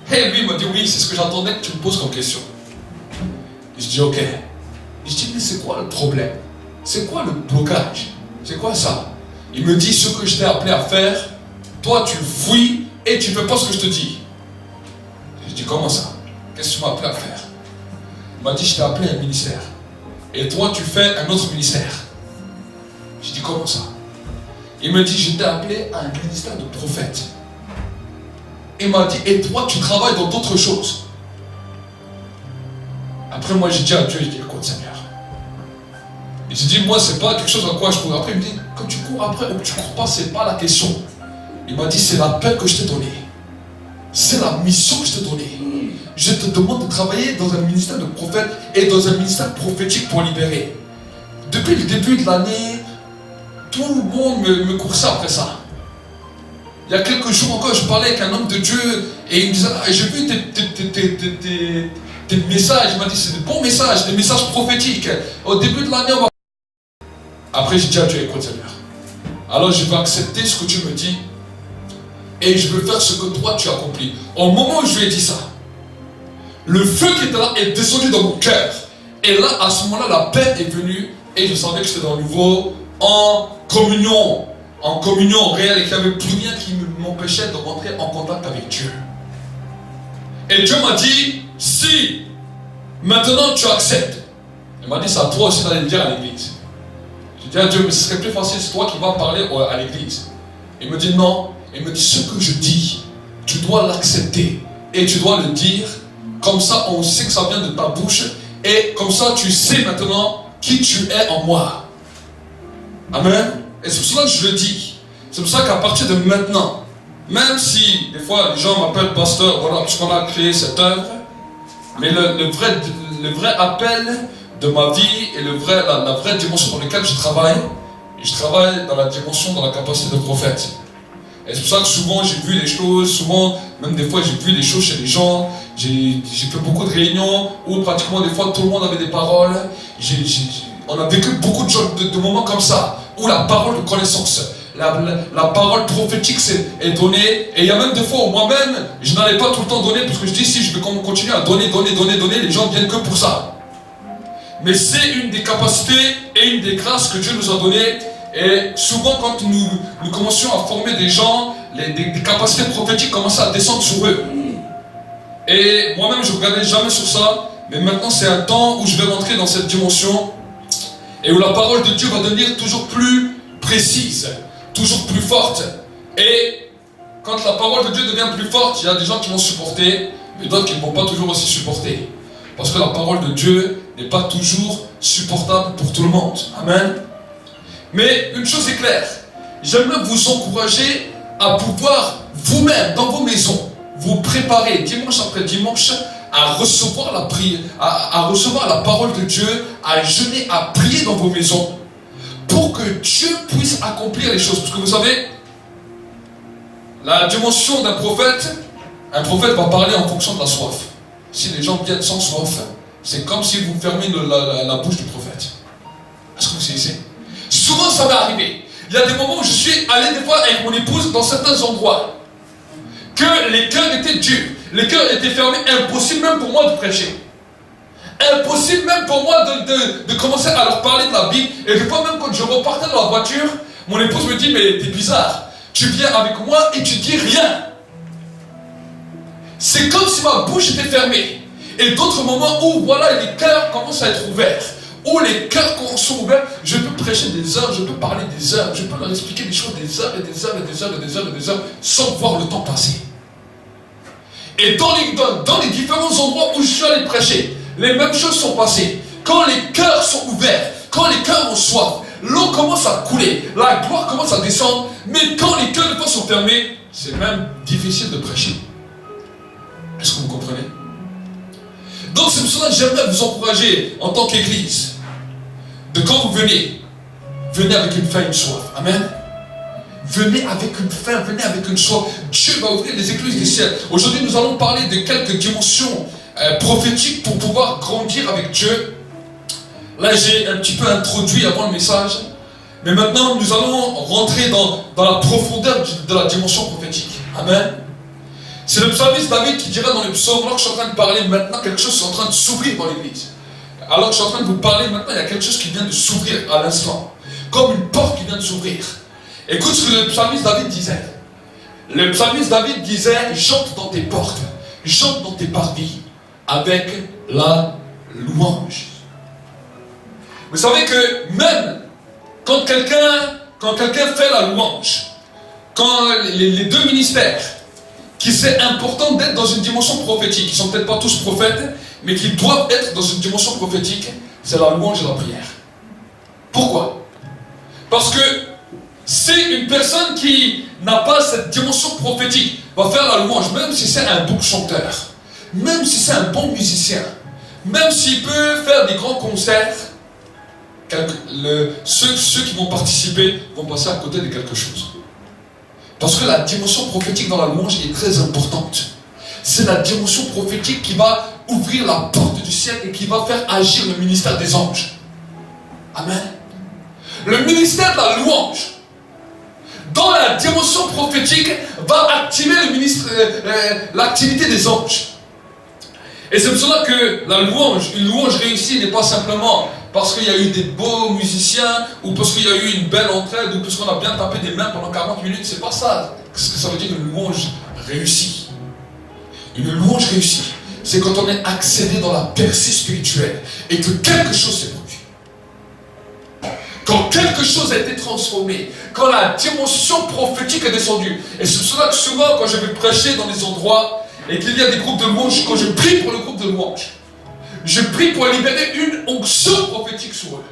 Et lui me dit oui, c'est ce que j'attendais que tu me poses comme question. Et je dis ok. Et je dis mais c'est quoi le problème? C'est quoi le blocage? C'est quoi ça? Il me dit ce que je t'ai appelé à faire, toi tu fouilles et tu ne fais pas ce que je te dis. Je dis comment ça? Qu'est-ce que tu m'as appelé à faire? Il m'a dit je t'ai appelé à un ministère. Et toi tu fais un autre ministère. Je dis comment ça? Il me dit je t'ai appelé à un ministère de prophète. Il m'a dit et toi tu travailles dans d'autres choses. Après moi j'ai dit à Dieu, je dis écoute Seigneur. Et j'ai dit moi c'est pas quelque chose à quoi je cours après. Il me dit quand tu cours après ou que tu cours pas, c'est pas la question. Il m'a dit c'est l'appel que je t'ai donné. C'est la mission que je t'ai donnée. Je te demande de travailler dans un ministère de prophète et dans un ministère prophétique pour libérer. Depuis le début de l'année, tout le monde me coursait après ça. Il y a quelques jours encore, je parlais avec un homme de Dieu et il me disait j'ai vu tes messages. Il m'a dit c'est des bons messages, des messages prophétiques. Au début de l'année, on va... Après j'ai dit à Dieu écoute Seigneur, alors je vais accepter ce que tu me dis et je vais faire ce que toi tu accomplis. Au moment où je lui ai dit ça, le feu qui était là est descendu dans mon cœur. Et là, à ce moment-là, la paix est venue et je savais que j'étais dans le nouveau en communion réelle et qu'il n'y avait plus rien qui m'empêchait de rentrer en contact avec Dieu. Et Dieu m'a dit, si maintenant tu acceptes, il m'a dit, c'est à toi aussi d'aller le dire à l'église. J'ai dit à Dieu, mais ce serait plus facile, c'est toi qui vas parler à l'église. Il me dit non, il me dit, ce que je dis, tu dois l'accepter et tu dois le dire, comme ça on sait que ça vient de ta bouche et comme ça tu sais maintenant qui tu es en moi. Amen. Et c'est pour cela que je le dis. C'est pour ça qu'à partir de maintenant, même si des fois les gens m'appellent pasteur, voilà, parce qu'on a créé cette œuvre, mais le vrai appel de ma vie et la vraie dimension dans laquelle je travaille dans la dimension, dans la capacité de prophète. Et c'est pour ça que souvent j'ai vu les choses, souvent, même des fois j'ai vu les choses chez les gens, j'ai fait beaucoup de réunions où pratiquement des fois tout le monde avait des paroles, on a vécu beaucoup de moments comme ça, où la parole de connaissance, la parole prophétique est donnée, et il y a même des fois où moi-même, je n'allais pas tout le temps donner, parce que je dis si je vais continuer à donner, les gens viennent que pour ça. Mais c'est une des capacités et une des grâces que Dieu nous a données. Et souvent quand nous commencions à former des gens, des capacités prophétiques commencent à descendre sur eux. Et moi-même je ne regardais jamais sur ça, mais maintenant c'est un temps où je vais rentrer dans cette dimension et où la parole de Dieu va devenir toujours plus précise, toujours plus forte. Et quand la parole de Dieu devient plus forte, il y a des gens qui vont supporter, mais d'autres qui ne vont pas toujours aussi supporter. Parce que la parole de Dieu n'est pas toujours supportable pour tout le monde. Amen. Mais une chose est claire, j'aimerais vous encourager à pouvoir vous-même, dans vos maisons, vous préparer dimanche après dimanche à recevoir la prière, à recevoir la parole de Dieu, à jeûner, à prier dans vos maisons, pour que Dieu puisse accomplir les choses. Parce que vous savez, la dimension d'un prophète, un prophète va parler en fonction de la soif. Si les gens viennent sans soif, c'est comme si vous fermez la bouche du prophète. Est-ce que vous saisissez? Souvent ça m'est arrivé. Il y a des moments où je suis allé des fois avec mon épouse dans certains endroits que les cœurs étaient durs, les cœurs étaient fermés, impossible même pour moi de prêcher. Impossible même pour moi de commencer à leur parler de la Bible. Et des fois même quand je repartais dans la voiture, mon épouse me dit mais t'es bizarre, tu viens avec moi et tu dis rien. C'est comme si ma bouche était fermée. Et d'autres moments où voilà les cœurs commencent à être ouverts, où les cœurs sont ouverts, je peux prêcher des heures, je peux parler des heures, je peux leur expliquer des choses des heures et des heures et des heures et des heures et des heures sans voir le temps passer. Et dans les différents endroits où je suis allé prêcher, les mêmes choses sont passées. Quand les cœurs sont ouverts, quand les cœurs ont soif, l'eau commence à couler, la gloire commence à descendre, mais quand les cœurs sont fermés, c'est même difficile de prêcher. Est-ce que vous comprenez? Donc c'est pour cela que j'aimerais vous encourager en tant qu'Église, de quand vous venez, venez avec une faim et une soif. Amen. Venez avec une faim, venez avec une soif. Dieu va ouvrir les écluses du ciel. Aujourd'hui, nous allons parler de quelques dimensions prophétiques pour pouvoir grandir avec Dieu. Là, j'ai un petit peu introduit avant le message. Mais maintenant, nous allons rentrer dans la profondeur de la dimension prophétique. Amen. C'est le psalmiste David qui dira dans le psaume, alors que je suis en train de parler maintenant, quelque chose est en train de s'ouvrir dans l'église. Alors que je suis en train de vous parler maintenant, il y a quelque chose qui vient de s'ouvrir à l'instant. Comme une porte qui vient de s'ouvrir. Écoute ce que le psalmiste David disait. Le psalmiste David disait, j'entre dans tes portes, j'entre dans tes parvis avec la louange. Vous savez que même quand quelqu'un fait la louange, quand les deux ministères, qui c'est important d'être dans une dimension prophétique, ils ne sont peut-être pas tous prophètes, mais qui doivent être dans une dimension prophétique, c'est la louange et la prière. Pourquoi? Parce que c'est une personne qui n'a pas cette dimension prophétique, va faire la louange, même si c'est un bon chanteur, même si c'est un bon musicien, même s'il peut faire des grands concerts, ceux qui vont participer vont passer à côté de quelque chose. Parce que la dimension prophétique dans la louange est très importante. C'est la dimension prophétique qui va ouvrir la porte du ciel et qui va faire agir le ministère des anges. Amen. Le ministère de la louange, dans la dimension prophétique, va activer l'activité des anges. Et c'est pour cela que une louange réussie n'est pas simplement parce qu'il y a eu des beaux musiciens, ou parce qu'il y a eu une belle entraide, ou parce qu'on a bien tapé des mains pendant 40 minutes. C'est pas ça ce que ça veut dire une louange réussie. Une louange réussie, c'est quand on est accédé dans la percée spirituelle et que quelque chose s'est produit. Quand quelque chose a été transformé, quand la dimension prophétique est descendue. Et c'est pour cela que souvent, quand je vais prêcher dans des endroits et qu'il y a des groupes de louange, quand je prie pour le groupe de louange, je prie pour libérer une onction prophétique sur eux.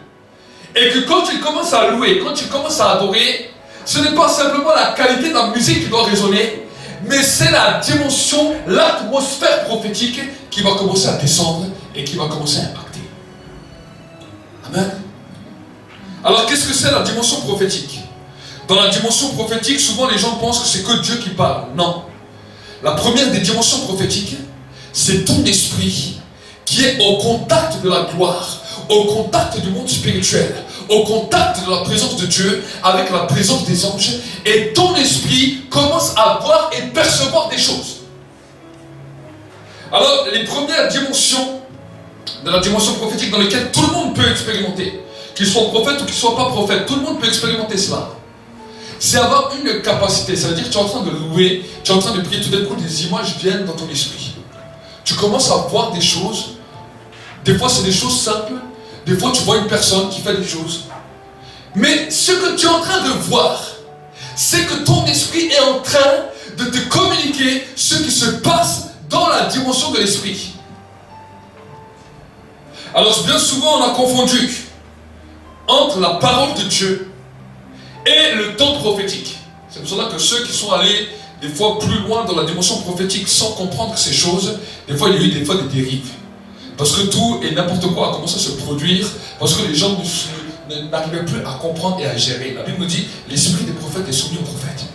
Et que quand ils commencent à louer, quand ils commencent à adorer, ce n'est pas simplement la qualité de la musique qui doit résonner, mais c'est la dimension, l'atmosphère prophétique qui va commencer à descendre et qui va commencer à impacter. Amen. Alors qu'est-ce que c'est la dimension prophétique? Dans la dimension prophétique, souvent les gens pensent que c'est que Dieu qui parle. Non. La première des dimensions prophétiques, c'est ton esprit qui est au contact de la gloire, au contact du monde spirituel, au contact de la présence de Dieu, avec la présence des anges, et ton esprit commence à voir et percevoir des choses. Alors, les premières dimensions de la dimension prophétique dans lesquelles tout le monde peut expérimenter, qu'il soit prophète ou qu'il ne soit pas prophète, tout le monde peut expérimenter cela. C'est avoir une capacité, ça veut dire que tu es en train de louer, tu es en train de prier, tout d'un coup des images viennent dans ton esprit. Tu commences à voir des choses. Des fois, c'est des choses simples. Des fois, tu vois une personne qui fait des choses. Mais ce que tu es en train de voir, c'est que ton esprit est en train de te communiquer ce qui se passe dans la dimension de l'esprit. Alors, bien souvent, on a confondu entre la parole de Dieu et le temps prophétique. C'est pour cela que ceux qui sont allés des fois plus loin dans la dimension prophétique sans comprendre ces choses, des fois il y a eu des fois des dérives. Parce que tout et n'importe quoi a commencé à se produire, parce que les gens n'arrivaient plus à comprendre et à gérer. La Bible nous dit, l'esprit des prophètes est soumis aux prophètes.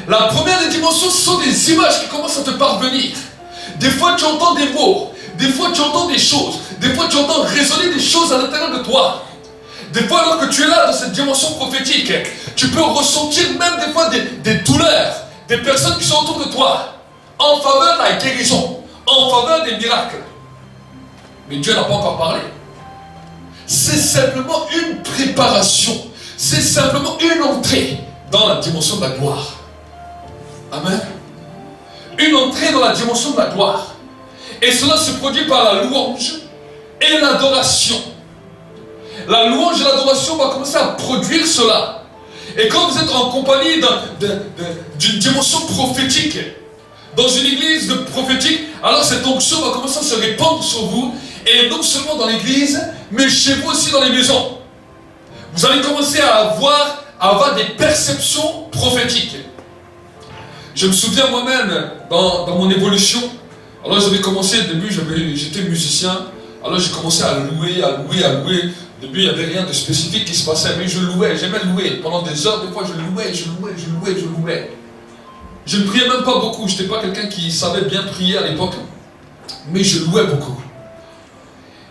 La première des dimensions, ce sont des images qui commencent à te parvenir. Des fois tu entends des mots, des fois tu entends des choses, des fois tu entends résonner des choses à l'intérieur de toi. Des fois, alors que tu es là dans cette dimension prophétique, tu peux ressentir même des fois des douleurs, des personnes qui sont autour de toi, en faveur de la guérison, en faveur des miracles. Mais Dieu n'a pas encore parlé. C'est simplement une préparation, c'est simplement une entrée dans la dimension de la gloire. Amen. Une entrée dans la dimension de la gloire. Et cela se produit par la louange et l'adoration. la louange et l'adoration va commencer à produire cela. Et quand vous êtes en compagnie d'une dimension prophétique, dans une église prophétique, alors cette onction va commencer à se répandre sur vous, et non seulement dans l'église, mais chez vous aussi dans les maisons. Vous allez commencer à avoir des perceptions prophétiques. Je me souviens moi-même, dans mon évolution, alors j'avais commencé, au début j'étais musicien, alors j'ai commencé à louer. Au début il n'y avait rien de spécifique qui se passait, mais je louais, j'aimais louer. Pendant des heures, des fois je louais. Je ne priais même pas beaucoup, je n'étais pas quelqu'un qui savait bien prier à l'époque, mais je louais beaucoup.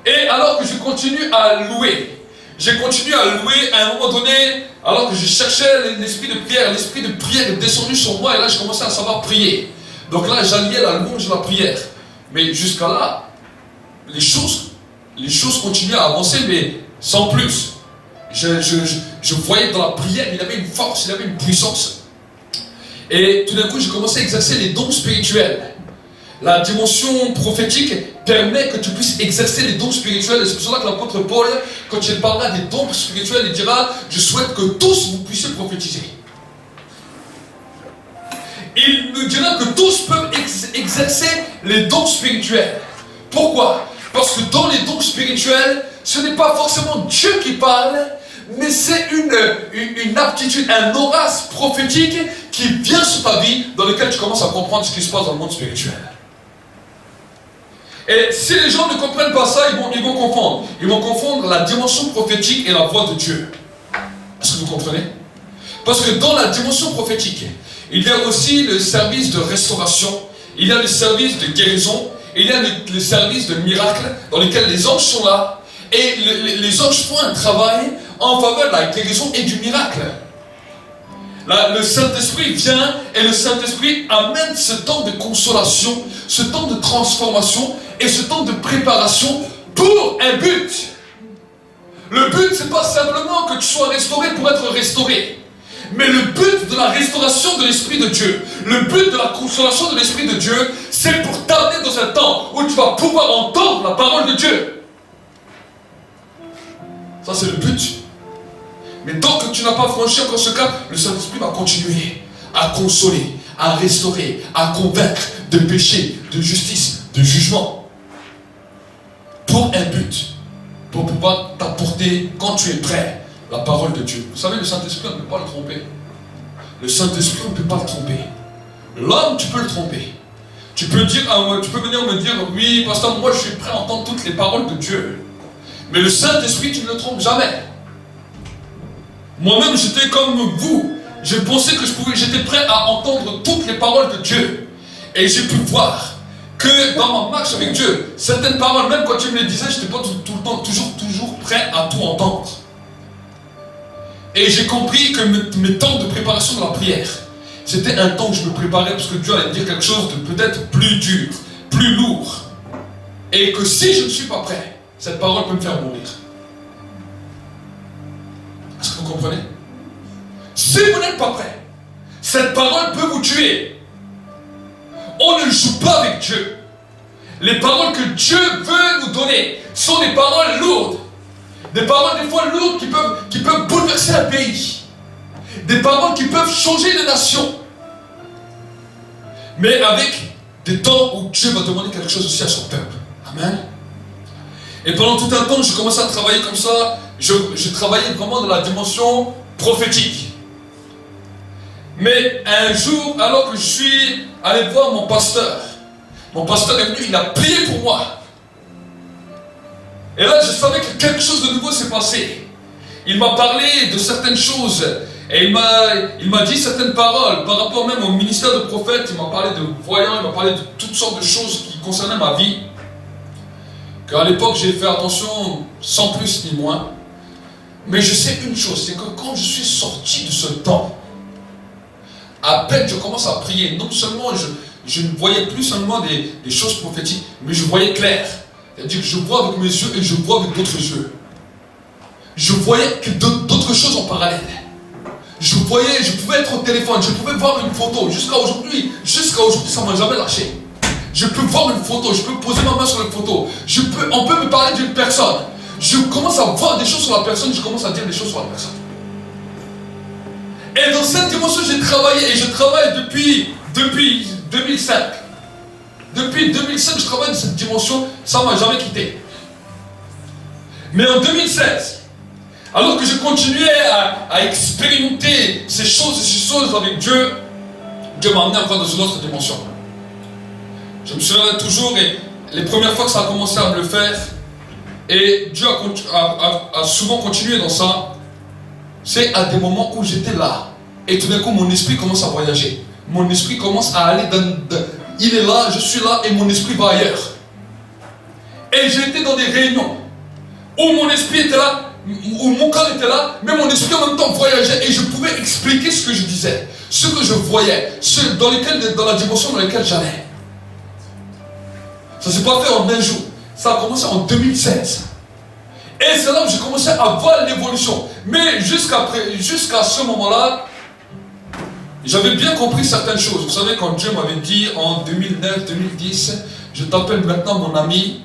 Et alors que je continue à louer, j'ai continué à louer à un moment donné, alors que je cherchais l'esprit de prière est descendu sur moi et là je commençais à savoir prier. Donc là j'alliais la louange et la prière. Mais jusqu'à là, les choses continuaient à avancer, mais sans plus. Je voyais dans la prière, il avait une force, il avait une puissance. Et tout d'un coup, j'ai commencé à exercer les dons spirituels. La dimension prophétique permet que tu puisses exercer les dons spirituels. Et c'est pour cela que l'apôtre Paul, quand il parlera des dons spirituels, il dira « Je souhaite que tous vous puissiez prophétiser ». Il nous dira que tous peuvent exercer les dons spirituels. Pourquoi? Parce que dans les dons spirituels, ce n'est pas forcément Dieu qui parle, mais c'est une aptitude, un horace prophétique qui vient sur ta vie, dans lequel tu commences à comprendre ce qui se passe dans le monde spirituel. Et si les gens ne comprennent pas ça, ils vont confondre. Ils vont confondre la dimension prophétique et la voix de Dieu. Est-ce que vous comprenez? Parce que dans la dimension prophétique, il y a aussi le service de restauration, il y a le service de guérison, il y a le service de miracle dans lequel les anges sont là. Et les anges font un travail en faveur de la guérison et du miracle. Là, le Saint-Esprit vient et le Saint-Esprit amène ce temps de consolation, ce temps de transformation et ce temps de préparation pour un but. Le but, c'est pas simplement que tu sois restauré pour être restauré, mais le but de la restauration de l'Esprit de Dieu, le but de la consolation de l'Esprit de Dieu, c'est pour t'amener dans un temps où tu vas pouvoir entendre la parole de Dieu. Ça, c'est le but. Mais tant que tu n'as pas franchi encore ce cap, le Saint-Esprit va continuer à consoler, à restaurer, à convaincre de péché, de justice, de jugement. Pour un but, pour pouvoir t'apporter, quand tu es prêt, la parole de Dieu. Vous savez, le Saint-Esprit, on ne peut pas le tromper. Le Saint-Esprit, on ne peut pas le tromper. L'homme, tu peux le tromper. Tu peux venir me dire, oui, pasteur, moi je suis prêt à entendre toutes les paroles de Dieu. Mais le Saint-Esprit, tu ne le trompes jamais. Moi-même, j'étais comme vous. Je pensais que j'étais prêt à entendre toutes les paroles de Dieu. Et j'ai pu voir que dans ma marche avec Dieu, certaines paroles, même quand tu me les disais, je n'étais pas tout le temps toujours prêt à tout entendre. Et j'ai compris que mes temps de préparation de la prière, c'était un temps où je me préparais parce que Dieu allait me dire quelque chose de peut-être plus dur, plus lourd. Et que si je ne suis pas prêt, cette parole peut me faire mourir. Est-ce que vous comprenez? Si vous n'êtes pas prêt, cette parole peut vous tuer. On ne joue pas avec Dieu. Les paroles que Dieu veut nous donner sont des paroles lourdes. Des paroles des fois lourdes qui peuvent bouleverser un pays. Des paroles qui peuvent changer de nation. Mais avec des temps où Dieu va demander quelque chose aussi à son peuple. Amen. Et pendant tout un temps, je commençais à travailler comme ça. Je travaillais vraiment dans la dimension prophétique. Mais un jour, alors que je suis allé voir mon pasteur est venu, il a prié pour moi. Et là, je savais que quelque chose de nouveau s'est passé. Il m'a parlé de certaines choses. Et il m'a dit certaines paroles par rapport même au ministère de prophète. Il m'a parlé de voyants, il m'a parlé de toutes sortes de choses qui concernaient ma vie. Qu'à l'époque, j'ai fait attention sans plus ni moins. Mais je sais une chose, c'est que quand je suis sorti de ce temps, à peine je commence à prier, non seulement je ne voyais plus seulement des choses prophétiques, mais je voyais clair. C'est-à-dire que je vois avec mes yeux et je vois avec d'autres yeux. Je voyais d'autres choses en parallèle. Je pouvais être au téléphone, je pouvais voir une photo. Jusqu'à aujourd'hui, ça ne m'a jamais lâché. Je peux voir une photo, je peux poser ma main sur une photo. On peut me parler d'une personne. je commence à voir des choses sur la personne, je commence à dire des choses sur la personne. Et dans cette dimension, j'ai travaillé, et je travaille depuis 2005. Depuis 2005, je travaille dans cette dimension, ça ne m'a jamais quitté. Mais en 2016, alors que je continuais à expérimenter ces choses avec Dieu, Dieu m'a amené encore dans une autre dimension. Je me souviens toujours, et les premières fois que ça a commencé à me le faire, et Dieu a souvent continué dans ça, c'est à des moments où j'étais là, et tout d'un coup mon esprit commence à voyager. Mon esprit commence à aller il est là, je suis là, et mon esprit va ailleurs. Et j'étais dans des réunions, où mon esprit était là, où mon corps était là, mais mon esprit en même temps voyageait, et je pouvais expliquer ce que je disais, ce que je voyais, dans la dimension dans laquelle j'allais. Ça ne s'est pas fait en un jour. Ça a commencé en 2016. Et c'est là où j'ai commencé à voir l'évolution. Mais jusqu'à ce moment-là, j'avais bien compris certaines choses. Vous savez, quand Dieu m'avait dit en 2009-2010, je t'appelle maintenant mon ami.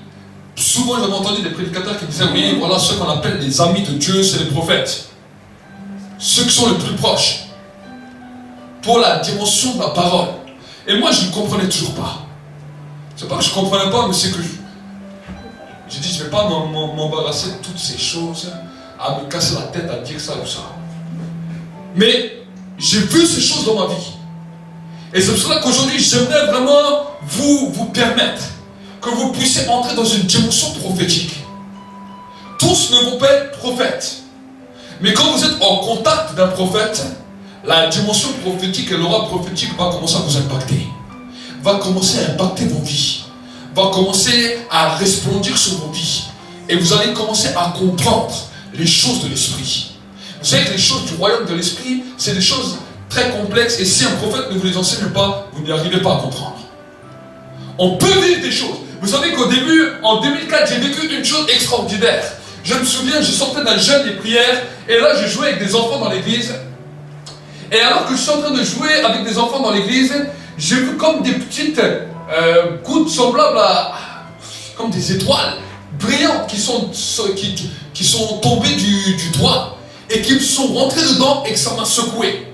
Souvent j'avais entendu des prédicateurs qui disaient, oui, voilà ceux qu'on appelle les amis de Dieu, c'est les prophètes. Ceux qui sont les plus proches. Pour la dimension de la parole. Et moi, je ne comprenais toujours pas. C'est pas que je ne comprenais pas, mais c'est que j'ai dit, je ne vais pas m'embarrasser de toutes ces choses, à me casser la tête à dire ça ou ça. Mais j'ai vu ces choses dans ma vie. Et c'est pour cela qu'aujourd'hui, j'aimerais vraiment vous permettre que vous puissiez entrer dans une dimension prophétique. Tous ne vont pas être prophètes. Mais quand vous êtes en contact d'un prophète, la dimension prophétique et l'aura prophétique va commencer à vous impacter. Va commencer à impacter vos vies. Va commencer à resplendir sur vos vies. Et vous allez commencer à comprendre les choses de l'esprit. Vous savez que les choses du royaume de l'esprit, c'est des choses très complexes. Et si un prophète ne vous les enseigne pas, vous n'y arrivez pas à comprendre. On peut vivre des choses. Vous savez qu'au début, en 2004, j'ai vécu une chose extraordinaire. Je me souviens, je sortais d'un jeûne des prières. Et là, je jouais avec des enfants dans l'église. Et alors que je suis en train de jouer avec des enfants dans l'église, j'ai vu comme des petites gouttes semblables comme des étoiles brillantes qui sont tombées du toit et qui me sont rentrées dedans et que ça m'a secoué.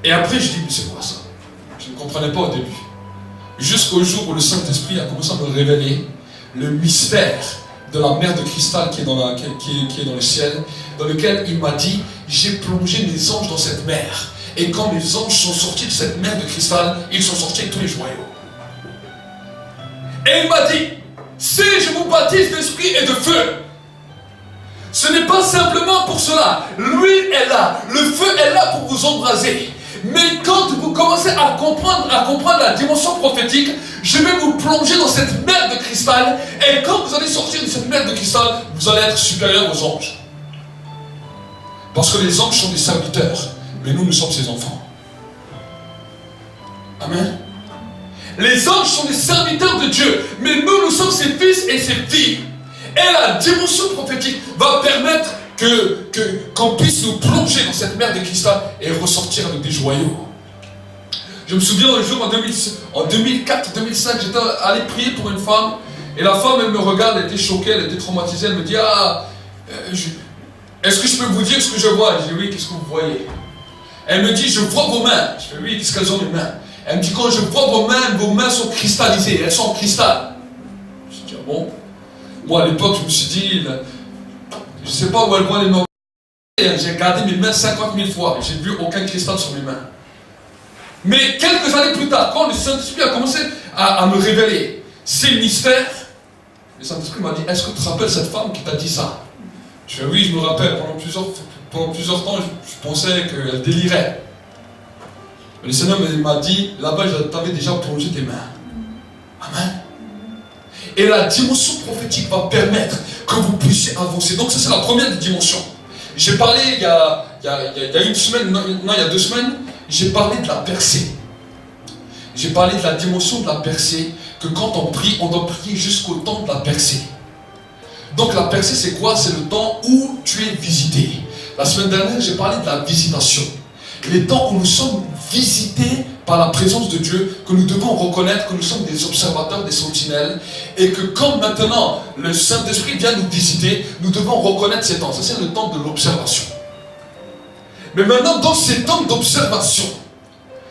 Et après, je dis, mais c'est quoi ça? Je ne comprenais pas au début. Jusqu'au jour où le Saint-Esprit a commencé à me révéler le mystère de la mer de cristal qui est dans le ciel, dans lequel il m'a dit, j'ai plongé mes anges dans cette mer. Et quand les anges sont sortis de cette mer de cristal, ils sont sortis avec tous les joyaux. Et il m'a dit, si je vous baptise d'esprit et de feu, ce n'est pas simplement pour cela. L'huile est là, le feu est là pour vous embraser. Mais quand vous commencez à comprendre la dimension prophétique, je vais vous plonger dans cette mer de cristal. Et quand vous allez sortir de cette mer de cristal, vous allez être supérieur aux anges. Parce que les anges sont des serviteurs. Mais nous sommes ses enfants. Amen. Les anges sont des serviteurs de Dieu. Mais nous sommes ses fils et ses filles. Et la dimension prophétique va permettre qu'on puisse nous plonger dans cette mer de cristal et ressortir avec des joyaux. Je me souviens un jour en 2004-2005, j'étais allé prier pour une femme. Et la femme, elle me regarde, elle était choquée, elle était traumatisée. Elle me dit, est-ce que je peux vous dire ce que je vois? Je dis, oui, qu'est-ce que vous voyez? Elle me dit, je vois vos mains. Je fais, oui, qu'est-ce qu'elles ont les mains? Elle me dit, quand je vois vos mains sont cristallisées, elles sont en cristal. Je dis, ah bon? Moi, à l'époque, je me suis dit, je ne sais pas où elle voit les mains. J'ai regardé mes mains 50 000 fois et je n'ai vu aucun cristal sur mes mains. Mais quelques années plus tard, quand le Saint-Esprit a commencé à me révéler ces mystères, le Saint-Esprit m'a dit, est-ce que tu te rappelles cette femme qui t'a dit ça? Je fais, oui, je me rappelle, pendant plusieurs temps, je pensais qu'elle délirait. Mais le Seigneur m'a dit, là-bas, je t'avais déjà plongé tes mains. Amen. Et la dimension prophétique va permettre que vous puissiez avancer. Donc ça, c'est la première dimension. J'ai parlé il y a une semaine, non, il y a 2 semaines, j'ai parlé de la percée. J'ai parlé de la dimension de la percée, que quand on prie, on doit prier jusqu'au temps de la percée. Donc la percée, c'est quoi? C'est le temps où tu es visité. La semaine dernière, j'ai parlé de la visitation. Les temps où nous sommes visités par la présence de Dieu, que nous devons reconnaître que nous sommes des observateurs, des sentinelles, et que quand maintenant le Saint-Esprit vient nous visiter, nous devons reconnaître ces temps. Ça, c'est le temps de l'observation. Mais maintenant, dans ces temps d'observation,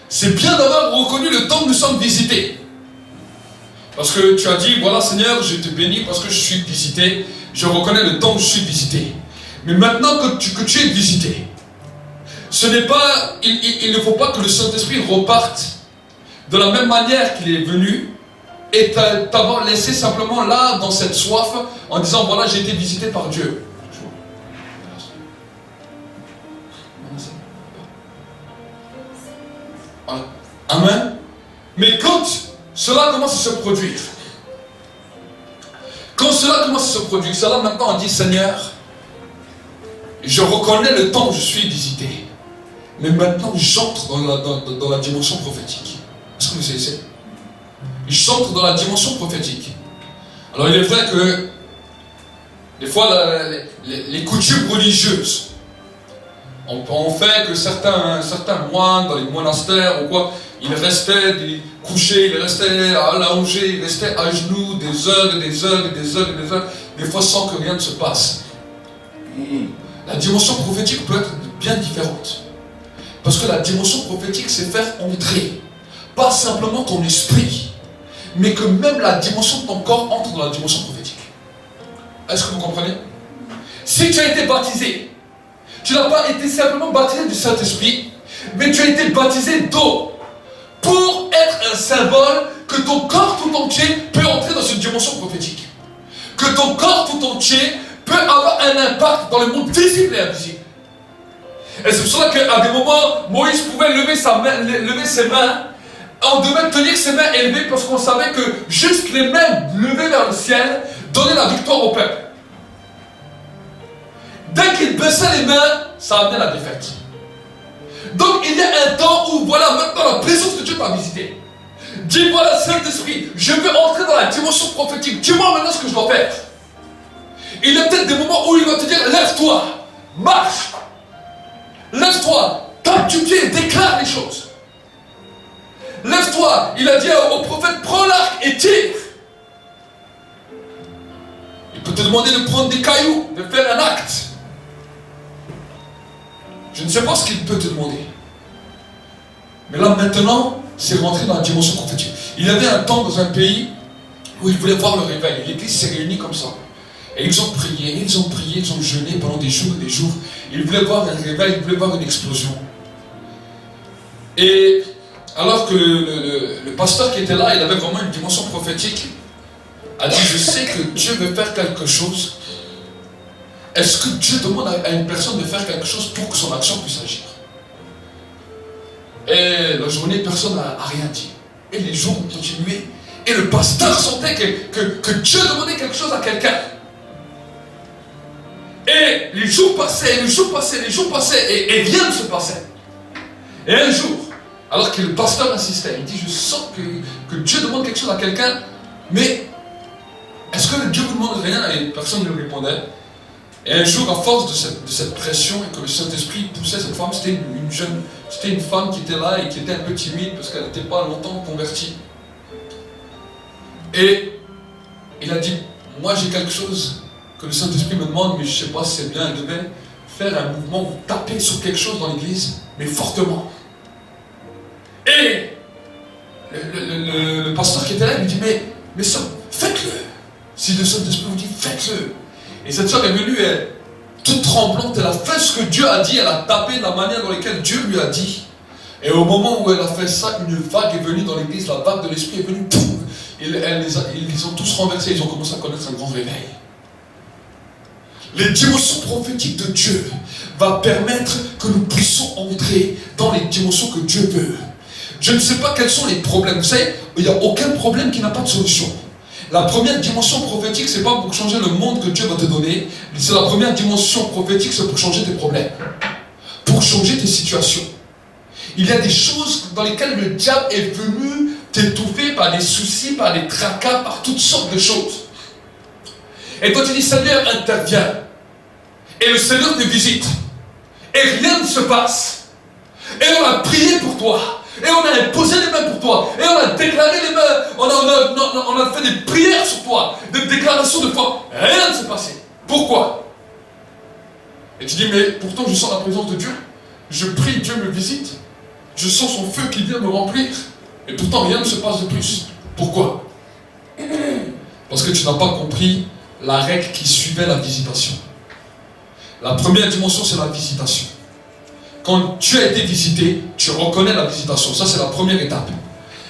c'est bien d'avoir reconnu le temps que nous sommes visités. Parce que tu as dit, voilà Seigneur, je te bénis parce que je suis visité. Je reconnais le temps où je suis visité. Mais maintenant que tu es visité, ce n'est pas, il ne faut pas que le Saint-Esprit reparte de la même manière qu'il est venu et t'avoir laissé simplement là, dans cette soif, en disant, voilà, j'ai été visité par Dieu. Voilà. Amen. Mais quand cela commence à se produire, c'est là maintenant on dit, Seigneur, je reconnais le temps où je suis visité. Mais maintenant, j'entre dans la dimension prophétique. Est-ce que vous savez? J'entre dans la dimension prophétique. Alors, il est vrai que, des fois, les coutumes religieuses ont fait que certains moines, dans les monastères ou quoi, ils restaient couchés, ils restaient allongés, ils restaient à genoux des heures et des heures et des heures et des heures, des fois sans que rien ne se passe. La dimension prophétique peut être bien différente. Parce que la dimension prophétique, c'est faire entrer, pas simplement ton esprit, mais que même la dimension de ton corps entre dans la dimension prophétique. Est-ce que vous comprenez? Si tu as été baptisé, tu n'as pas été simplement baptisé du Saint-Esprit, mais tu as été baptisé d'eau, pour être un symbole que ton corps tout entier peut entrer dans une dimension prophétique. Que ton corps tout entier peut avoir un impact dans le monde visible et invisible. Et c'est pour cela qu'à des moments, Moïse pouvait lever ses mains. On devait tenir ses mains élevées parce qu'on savait que juste les mains levées vers le ciel donnaient la victoire au peuple. Dès qu'il baissait les mains, ça amenait la défaite. Donc il y a un temps où, voilà, maintenant la présence de Dieu t'a visité. Dis, voilà, Saint-Esprit, je veux entrer dans la dimension prophétique. Dis-moi maintenant ce que je dois faire. Il y a peut-être des moments où il va te dire, lève-toi, marche. Lève-toi, tape du pied, déclare les choses. Lève-toi, il a dit au prophète, prends l'arc et tire. Il peut te demander de prendre des cailloux, de faire un acte. Je ne sais pas ce qu'il peut te demander. Mais là maintenant, c'est rentré dans la dimension prophétique. Il y avait un temps dans un pays où ils voulaient voir le réveil. L'église s'est réunie comme ça. Et ils ont prié, ils ont jeûné pendant des jours et des jours. Ils voulaient voir un réveil, ils voulaient voir une explosion. Et alors que le pasteur qui était là, il avait vraiment une dimension prophétique, a dit, je sais que Dieu veut faire quelque chose. Est-ce que Dieu demande à une personne de faire quelque chose pour que son action puisse agir? Et la journée, personne n'a rien dit. Et les jours ont continué. Et le pasteur sentait que Dieu demandait quelque chose à quelqu'un. Et les jours passaient, et rien ne se passait. Et un jour, alors que le pasteur insistait, il dit, je sens que Dieu demande quelque chose à quelqu'un, mais est-ce que Dieu vous demande rien? Et personne ne lui répondait. Et un jour, à force de cette pression et que le Saint-Esprit poussait cette femme, c'était une femme qui était là et qui était un peu timide parce qu'elle n'était pas longtemps convertie. Et il a dit, moi j'ai quelque chose que le Saint-Esprit me demande, mais je ne sais pas si c'est bien. Elle devait faire un mouvement, vous taper sur quelque chose dans l'église, mais fortement. Et le pasteur qui était là, il lui dit, mais ça, faites-le. Si le Saint-Esprit vous dit, faites-le. Et cette soeur est venue, elle, toute tremblante, elle a fait ce que Dieu a dit, elle a tapé de la manière dans laquelle Dieu lui a dit. Et au moment où elle a fait ça, une vague est venue dans l'église, la vague de l'Esprit est venue, pouf, ils les ont tous renversés, ils ont commencé à connaître un grand réveil. Les dimensions prophétiques de Dieu va permettre que nous puissions entrer dans les dimensions que Dieu veut. Je ne sais pas quels sont les problèmes. Vous savez, il n'y a aucun problème qui n'a pas de solution. La première dimension prophétique, ce n'est pas pour changer le monde que Dieu va te donner. C'est la première dimension prophétique, c'est pour changer tes problèmes. Pour changer tes situations. Il y a des choses dans lesquelles le diable est venu t'étouffer par des soucis, par des tracas, par toutes sortes de choses. Et toi tu dis, Seigneur, interviens. Et le Seigneur te visite. Et rien ne se passe. Et on a prié pour toi. Et on a imposé les mains pour toi. Et on a déclaré les mains. On a fait des prières sur toi. Des déclarations de foi. Rien ne s'est passé. Pourquoi? Et tu dis, mais pourtant je sens la présence de Dieu. Je prie, Dieu me visite. Je sens son feu qui vient me remplir. Et pourtant rien ne se passe de plus. Pourquoi? Parce que tu n'as pas compris la règle qui suivait la visitation. La première dimension, c'est la visitation. Quand tu as été visité, tu reconnais la visitation. Ça, c'est la première étape.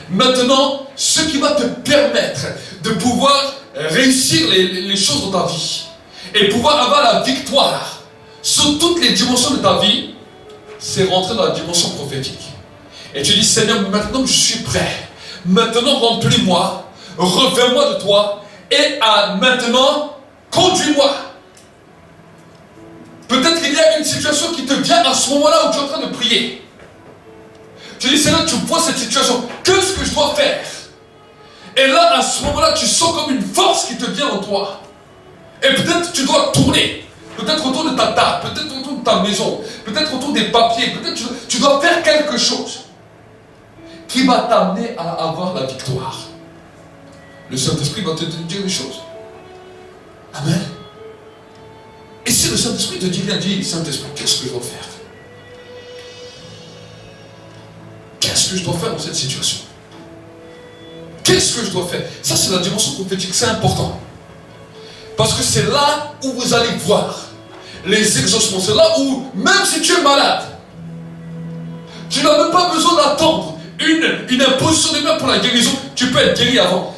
Maintenant, ce qui va te permettre de pouvoir réussir les choses dans ta vie et pouvoir avoir la victoire sur toutes les dimensions de ta vie, c'est rentrer dans la dimension prophétique. Et tu dis, Seigneur, maintenant je suis prêt. Maintenant, remplis-moi, revins-moi de toi et maintenant, conduis-moi. Peut-être qu'il y a une situation qui te vient à ce moment-là où tu es en train de prier. Tu dis, Seigneur, tu vois cette situation, qu'est-ce que je dois faire? Et là, à ce moment-là, tu sens comme une force qui te vient en toi. Et peut-être tu dois tourner. Peut-être autour de ta table, peut-être autour de ta maison, peut-être autour des papiers, peut-être tu dois faire quelque chose qui va t'amener à avoir la victoire. Le Saint-Esprit va te dire des choses. Amen. Et si le Saint-Esprit te dit rien, dis, Saint-Esprit, qu'est-ce que je dois faire? Qu'est-ce que je dois faire dans cette situation? Qu'est-ce que je dois faire? Ça, c'est la dimension prophétique, c'est important. Parce que c'est là où vous allez voir les exaucements. C'est là où, même si tu es malade, tu n'as même pas besoin d'attendre une imposition des mains pour la guérison. Tu peux être guéri avant.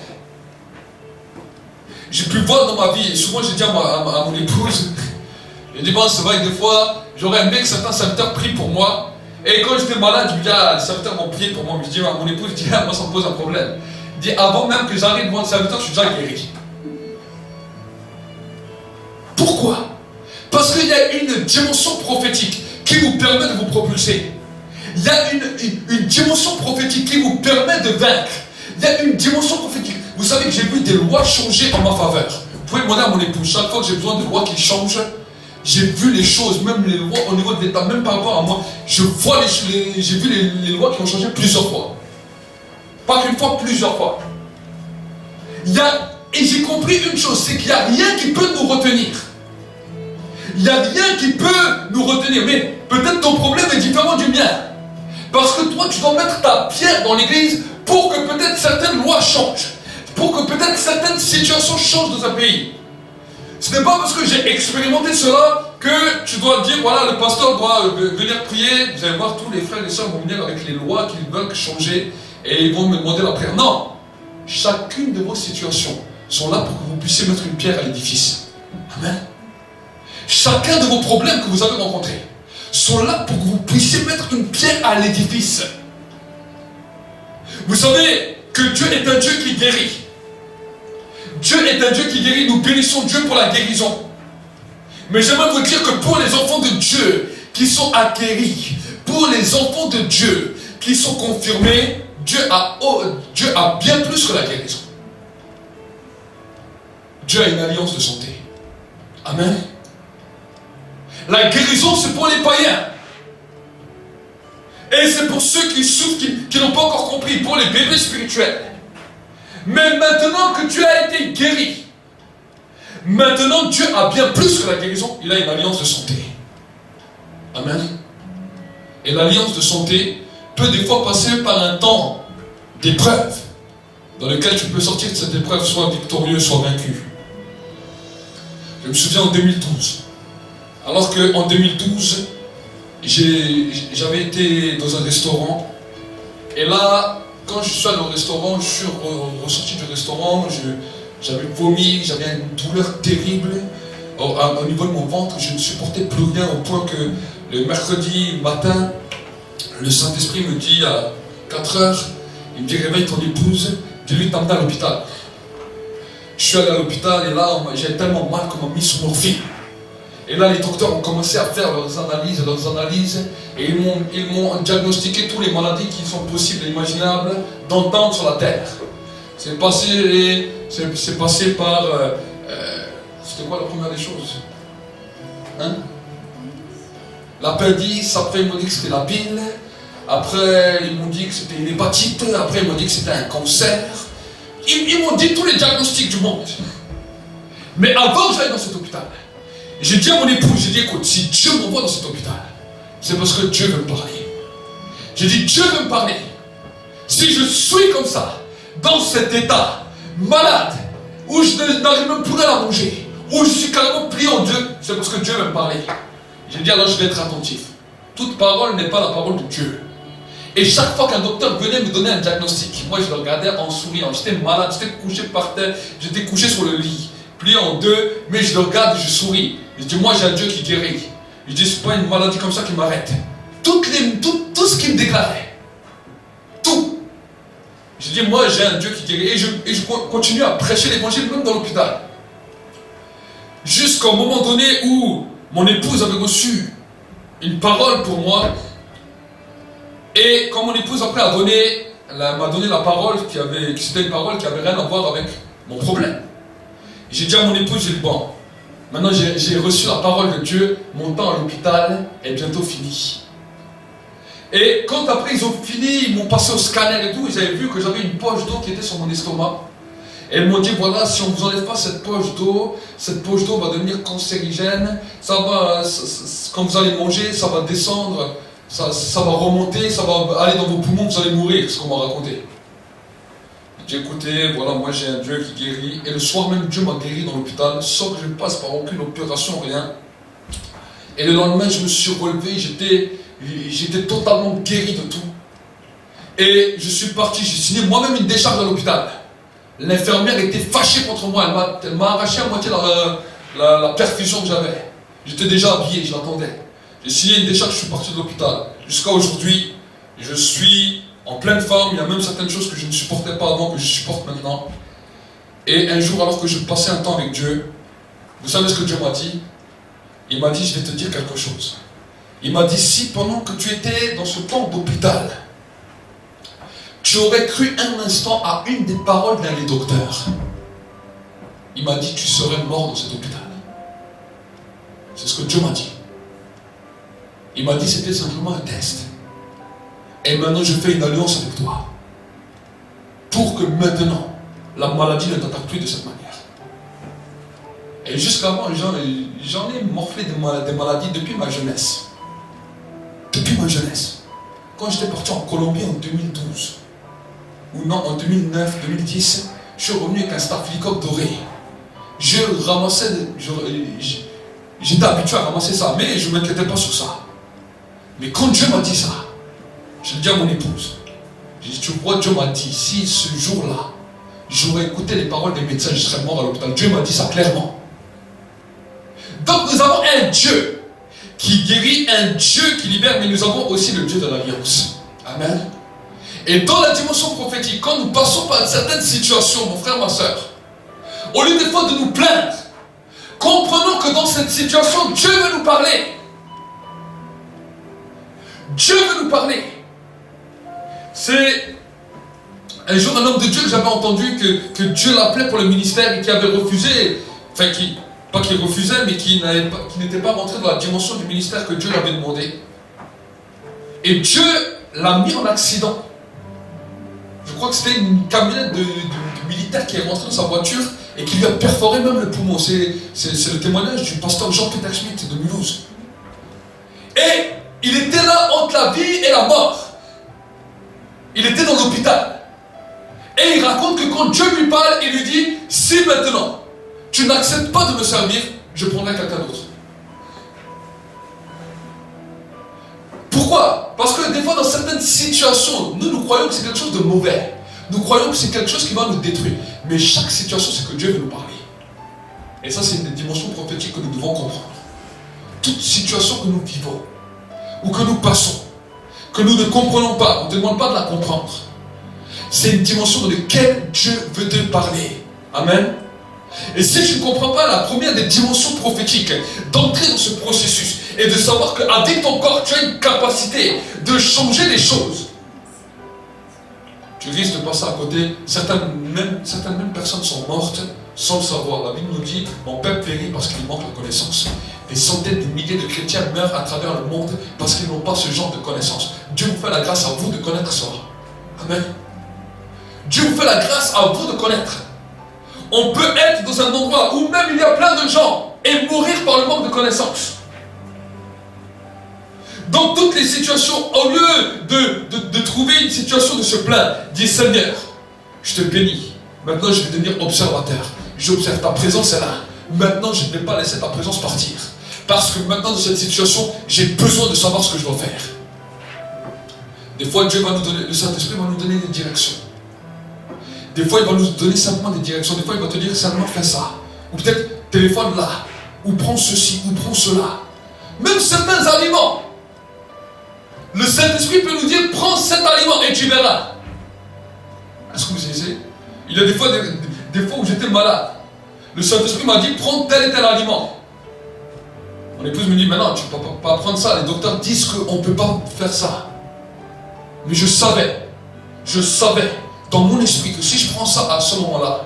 J'ai pu voir dans ma vie, et souvent j'ai dit à mon épouse, je dis, bon, c'est vrai que des fois, j'aurais aimé que certains serviteurs prient pour moi. Et quand j'étais malade, je me dis, ah, les serviteurs vont prier pour moi. Je dis à mon épouse, je dis, ah, moi ça me pose un problème. Je dis, avant même que j'arrive devant le serviteur, je suis déjà guéri. Pourquoi? Parce qu'il y a une dimension prophétique qui vous permet de vous propulser. Il y a une dimension prophétique qui vous permet de vaincre. Il y a une dimension prophétique. Vous savez que j'ai vu des lois changer en ma faveur. Vous pouvez demander à mon épouse, chaque fois que j'ai besoin de lois qui changent, j'ai vu les choses, même les lois au niveau de l'État, même par rapport à moi, je vois j'ai vu les lois qui ont changé plusieurs fois. Pas qu'une fois, plusieurs fois. Et j'ai compris une chose, c'est qu'il n'y a rien qui peut nous retenir. Il n'y a rien qui peut nous retenir. Mais peut-être ton problème est différent du mien. Parce que toi, tu dois mettre ta pierre dans l'église pour que peut-être certaines lois changent. Pour que peut-être certaines situations changent dans un pays. Ce n'est pas parce que j'ai expérimenté cela que tu dois dire, voilà, le pasteur doit venir prier. Vous allez voir, tous les frères et sœurs vont venir avec les lois qu'ils veulent changer et ils vont me demander la prière. Non. Chacune de vos situations sont là pour que vous puissiez mettre une pierre à l'édifice. Amen. Chacun de vos problèmes que vous avez rencontrés sont là pour que vous puissiez mettre une pierre à l'édifice. Vous savez que Dieu est un Dieu qui guérit. Dieu est un Dieu qui guérit. Nous bénissons Dieu pour la guérison. Mais j'aimerais vous dire que pour les enfants de Dieu qui sont acquéris, pour les enfants de Dieu qui sont confirmés, Dieu a bien plus que la guérison. Dieu a une alliance de santé. Amen. La guérison, c'est pour les païens. Et c'est pour ceux qui souffrent, qui n'ont pas encore compris, pour les bébés spirituels. Mais maintenant que tu as été guéri, maintenant Dieu a bien plus que la guérison, il a une alliance de santé. Amen. Et l'alliance de santé peut des fois passer par un temps d'épreuve, dans lequel tu peux sortir de cette épreuve soit victorieux, soit vaincu. Je me souviens en 2012, alors qu'en 2012, j'avais été dans un restaurant, et là, quand je suis allé au restaurant, je suis ressorti du restaurant, j'avais vomi, j'avais une douleur terrible au niveau de mon ventre, je ne supportais plus rien au point que le mercredi matin, le Saint-Esprit me dit à 4 heures, il me dit réveille ton épouse, dis-lui de t'emmener à l'hôpital. Je suis allé à l'hôpital et là j'ai tellement mal qu'on m'a mis sur morphine. Et là les docteurs ont commencé à faire leurs analyses et ils m'ont diagnostiqué toutes les maladies qui sont possibles et imaginables d'entendre sur la terre. C'est passé par... c'était quoi la première des choses? Hein? L'appendice, après ils m'ont dit que c'était la bile. Après, ils m'ont dit que c'était une hépatite. Après, ils m'ont dit que c'était un cancer. Ils m'ont dit tous les diagnostics du monde. Mais avant que j'aille dans cet hôpital, j'ai dit à mon épouse, j'ai dit, écoute, si Dieu m'envoie dans cet hôpital, c'est parce que Dieu veut me parler. J'ai dit, Dieu veut me parler. Si je suis comme ça, dans cet état, malade, où je n'arrive même plus à manger, où je suis carrément plié en deux, c'est parce que Dieu veut me parler. J'ai dit, alors je vais être attentif. Toute parole n'est pas la parole de Dieu. Et chaque fois qu'un docteur venait me donner un diagnostic, moi je le regardais en souriant. J'étais malade, j'étais couché par terre, j'étais couché sur le lit, plié en deux, mais je le regarde et je souris. Je dis, moi j'ai un Dieu qui guérit. Je dis, c'est pas une maladie comme ça qui m'arrête. Tout ce qu'il me déclarait. Tout. Je dis, moi j'ai un Dieu qui guérit. Et je continue à prêcher l'évangile même dans l'hôpital. Jusqu'au moment donné où mon épouse avait reçu une parole pour moi. Et quand mon épouse après m'a donné la parole, c'était une parole qui n'avait rien à voir avec mon problème. J'ai dit à mon épouse, j'ai dit, bon, maintenant j'ai reçu la parole de Dieu, mon temps à l'hôpital est bientôt fini. Et quand après ils ont fini, ils m'ont passé au scanner et tout, ils avaient vu que j'avais une poche d'eau qui était sur mon estomac. Et ils m'ont dit, voilà, si on ne vous enlève pas cette poche d'eau va devenir cancérigène, quand vous allez manger, ça va descendre, ça va remonter, ça va aller dans vos poumons, vous allez mourir, c'est ce qu'on m'a raconté. J'ai écouté, voilà, moi j'ai un Dieu qui guérit, et le soir même Dieu m'a guéri dans l'hôpital, sans que je passe par aucune opération, rien. Et le lendemain, je me suis relevé, j'étais totalement guéri de tout. Et je suis parti, j'ai signé moi-même une décharge à l'hôpital. L'infirmière était fâchée contre moi, elle m'a arraché à moitié la perfusion que j'avais. J'étais déjà habillé, je l'attendais. J'ai signé une décharge, je suis parti de l'hôpital. Jusqu'à aujourd'hui, je suis en pleine forme, il y a même certaines choses que je ne supportais pas avant, que je supporte maintenant. Et un jour, alors que je passais un temps avec Dieu, vous savez ce que Dieu m'a dit? Il m'a dit, je vais te dire quelque chose. Il m'a dit, si pendant que tu étais dans ce temps d'hôpital, tu aurais cru un instant à une des paroles d'un des docteurs, il m'a dit, tu serais mort dans cet hôpital. C'est ce que Dieu m'a dit. Il m'a dit, c'était simplement un test. Et maintenant, je fais une alliance avec toi. Pour que maintenant, la maladie ne t'attaque plus de cette manière. Et jusqu'avant, j'en ai morflé des maladies depuis ma jeunesse. Depuis ma jeunesse. Quand j'étais parti en Colombie en 2012, ou non, en 2009, 2010, je suis revenu avec un staphylocoque doré. Je ramassais, j'étais habitué à ramasser ça, mais je ne m'inquiétais pas sur ça. Mais quand Dieu m'a dit ça, je l'ai dit à mon épouse. J'ai dit, tu vois, Dieu m'a dit, si ce jour-là, j'aurais écouté les paroles des médecins, je serais mort à l'hôpital. Dieu m'a dit ça clairement. Donc nous avons un Dieu qui guérit, un Dieu qui libère, mais nous avons aussi le Dieu de l'Alliance. Amen. Et dans la dimension prophétique, quand nous passons par certaines situations, mon frère, ma soeur, au lieu des fois de nous plaindre, comprenons que dans cette situation, Dieu veut nous parler. Dieu veut nous parler. C'est un jour un homme de Dieu que j'avais entendu que Dieu l'appelait pour le ministère et qui avait refusé, enfin pas qu'il refusait, mais qui n'était pas rentré dans la dimension du ministère que Dieu lui avait demandé. Et Dieu l'a mis en accident. Je crois que c'était une camionnette de militaire qui est rentrée dans sa voiture et qui lui a perforé même le poumon. C'est le témoignage du pasteur Jean-Peter Schmitt de Mulhouse. Et il était là entre la vie et la mort. Il était dans l'hôpital. Et il raconte que quand Dieu lui parle, il lui dit, si maintenant tu n'acceptes pas de me servir, je prendrai quelqu'un d'autre. Pourquoi? Parce que des fois dans certaines situations, nous croyons que c'est quelque chose de mauvais. Nous croyons que c'est quelque chose qui va nous détruire. Mais chaque situation, c'est que Dieu veut nous parler. Et ça, c'est une dimension prophétique que nous devons comprendre. Toute situation que nous vivons, ou que nous passons, que nous ne comprenons pas, on ne demande pas de la comprendre. C'est une dimension dans laquelle Dieu veut te parler. Amen. Et si tu ne comprends pas la première des dimensions prophétiques, d'entrer dans ce processus et de savoir qu'avec ton corps, tu as une capacité de changer les choses, tu risques de passer à côté. Certaines mêmes personnes sont mortes sans le savoir. La Bible nous dit, mon peuple périt parce qu'il manque de connaissance. des centaines de milliers de chrétiens meurent à travers le monde parce qu'ils n'ont pas ce genre de connaissances. Dieu vous fait la grâce à vous de connaître cela. Amen. Dieu vous fait la grâce à vous de connaître. On peut être dans un endroit où même il y a plein de gens et mourir par le manque de connaissances. Dans toutes les situations, au lieu de trouver une situation de se plaindre, dis Seigneur, je te bénis. Maintenant je vais devenir observateur. J'observe ta présence est là. Maintenant je ne vais pas laisser ta présence partir. Parce que maintenant dans cette situation, j'ai besoin de savoir ce que je dois faire. Des fois Dieu va nous donner, le Saint-Esprit va nous donner des directions. Des fois il va nous donner simplement des directions. Des fois il va te dire simplement fais ça. Ou peut-être téléphone là. Ou prends ceci, ou prends cela. Même certains aliments. Le Saint-Esprit peut nous dire prends cet aliment et tu verras. Est-ce que vous essayez? Il y a des fois où j'étais malade. Le Saint-Esprit m'a dit prends tel et tel aliment. Mon épouse me dit mais non, tu ne peux pas prendre ça. Les docteurs disent qu'on ne peut pas faire ça. Mais je savais dans mon esprit que si je prends ça à ce moment-là,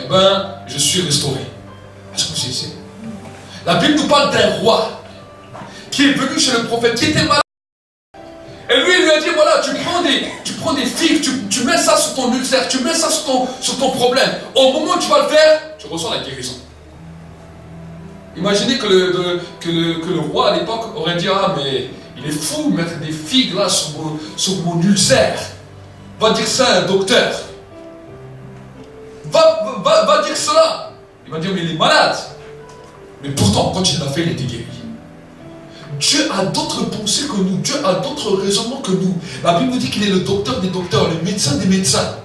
eh ben, je suis restauré. Est-ce que vous essayez? La Bible nous parle d'un roi qui est venu chez le prophète, qui était malade. Et lui, il lui a dit, voilà, tu prends des figues, tu mets ça sur ton ulcère, tu mets ça sur ton problème. Au moment où tu vas le faire, tu reçois la guérison. Imaginez que le roi à l'époque aurait dit, ah mais il est fou de mettre des figues là sur mon ulcère. Va dire ça à un docteur. Va dire cela. Il va dire, mais il est malade. Mais pourtant, quand il l'a fait, il était guéri. Dieu a d'autres pensées que nous. Dieu a d'autres raisonnements que nous. La Bible nous dit qu'il est le docteur des docteurs, le médecin des médecins.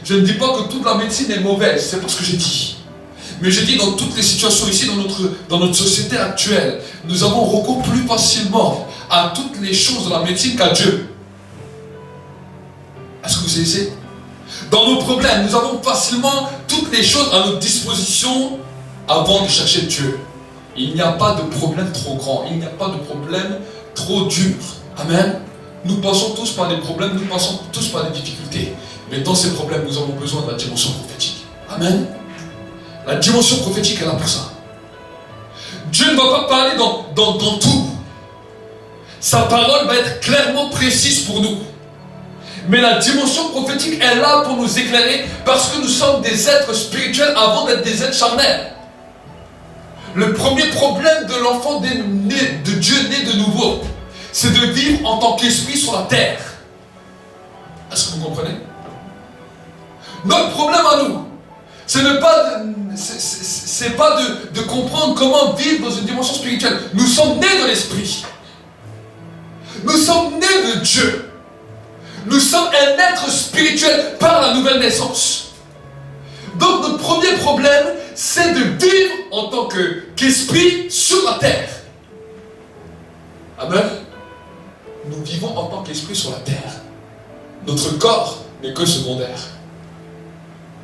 Je ne dis pas que toute la médecine est mauvaise, c'est pas ce que j'ai dit. Mais je dis dans toutes les situations ici, dans notre société actuelle, nous avons recours plus facilement à toutes les choses de la médecine qu'à Dieu. Est-ce que vous savez? Dans nos problèmes, nous avons facilement toutes les choses à notre disposition avant de chercher Dieu. Il n'y a pas de problème trop grand, il n'y a pas de problème trop dur. Amen. Nous passons tous par des problèmes, nous passons tous par des difficultés. Mais dans ces problèmes, nous avons besoin de la dimension prophétique. Amen. La dimension prophétique est là pour ça. Dieu ne va pas parler dans tout. Sa parole va être clairement précise pour nous. Mais la dimension prophétique est là pour nous éclairer parce que nous sommes des êtres spirituels avant d'être des êtres charnels. Le premier problème de l'enfant né de Dieu, né de nouveau, c'est de vivre en tant qu'esprit sur la terre. Est-ce que vous comprenez? Notre problème à nous, c'est pas de comprendre comment vivre dans une dimension spirituelle. Nous sommes nés de l'esprit. Nous sommes nés de Dieu. Nous sommes un être spirituel par la nouvelle naissance. Donc notre premier problème, c'est de vivre en tant qu'esprit sur la terre. Amen. Nous vivons en tant qu'esprit sur la terre. Notre corps n'est que secondaire.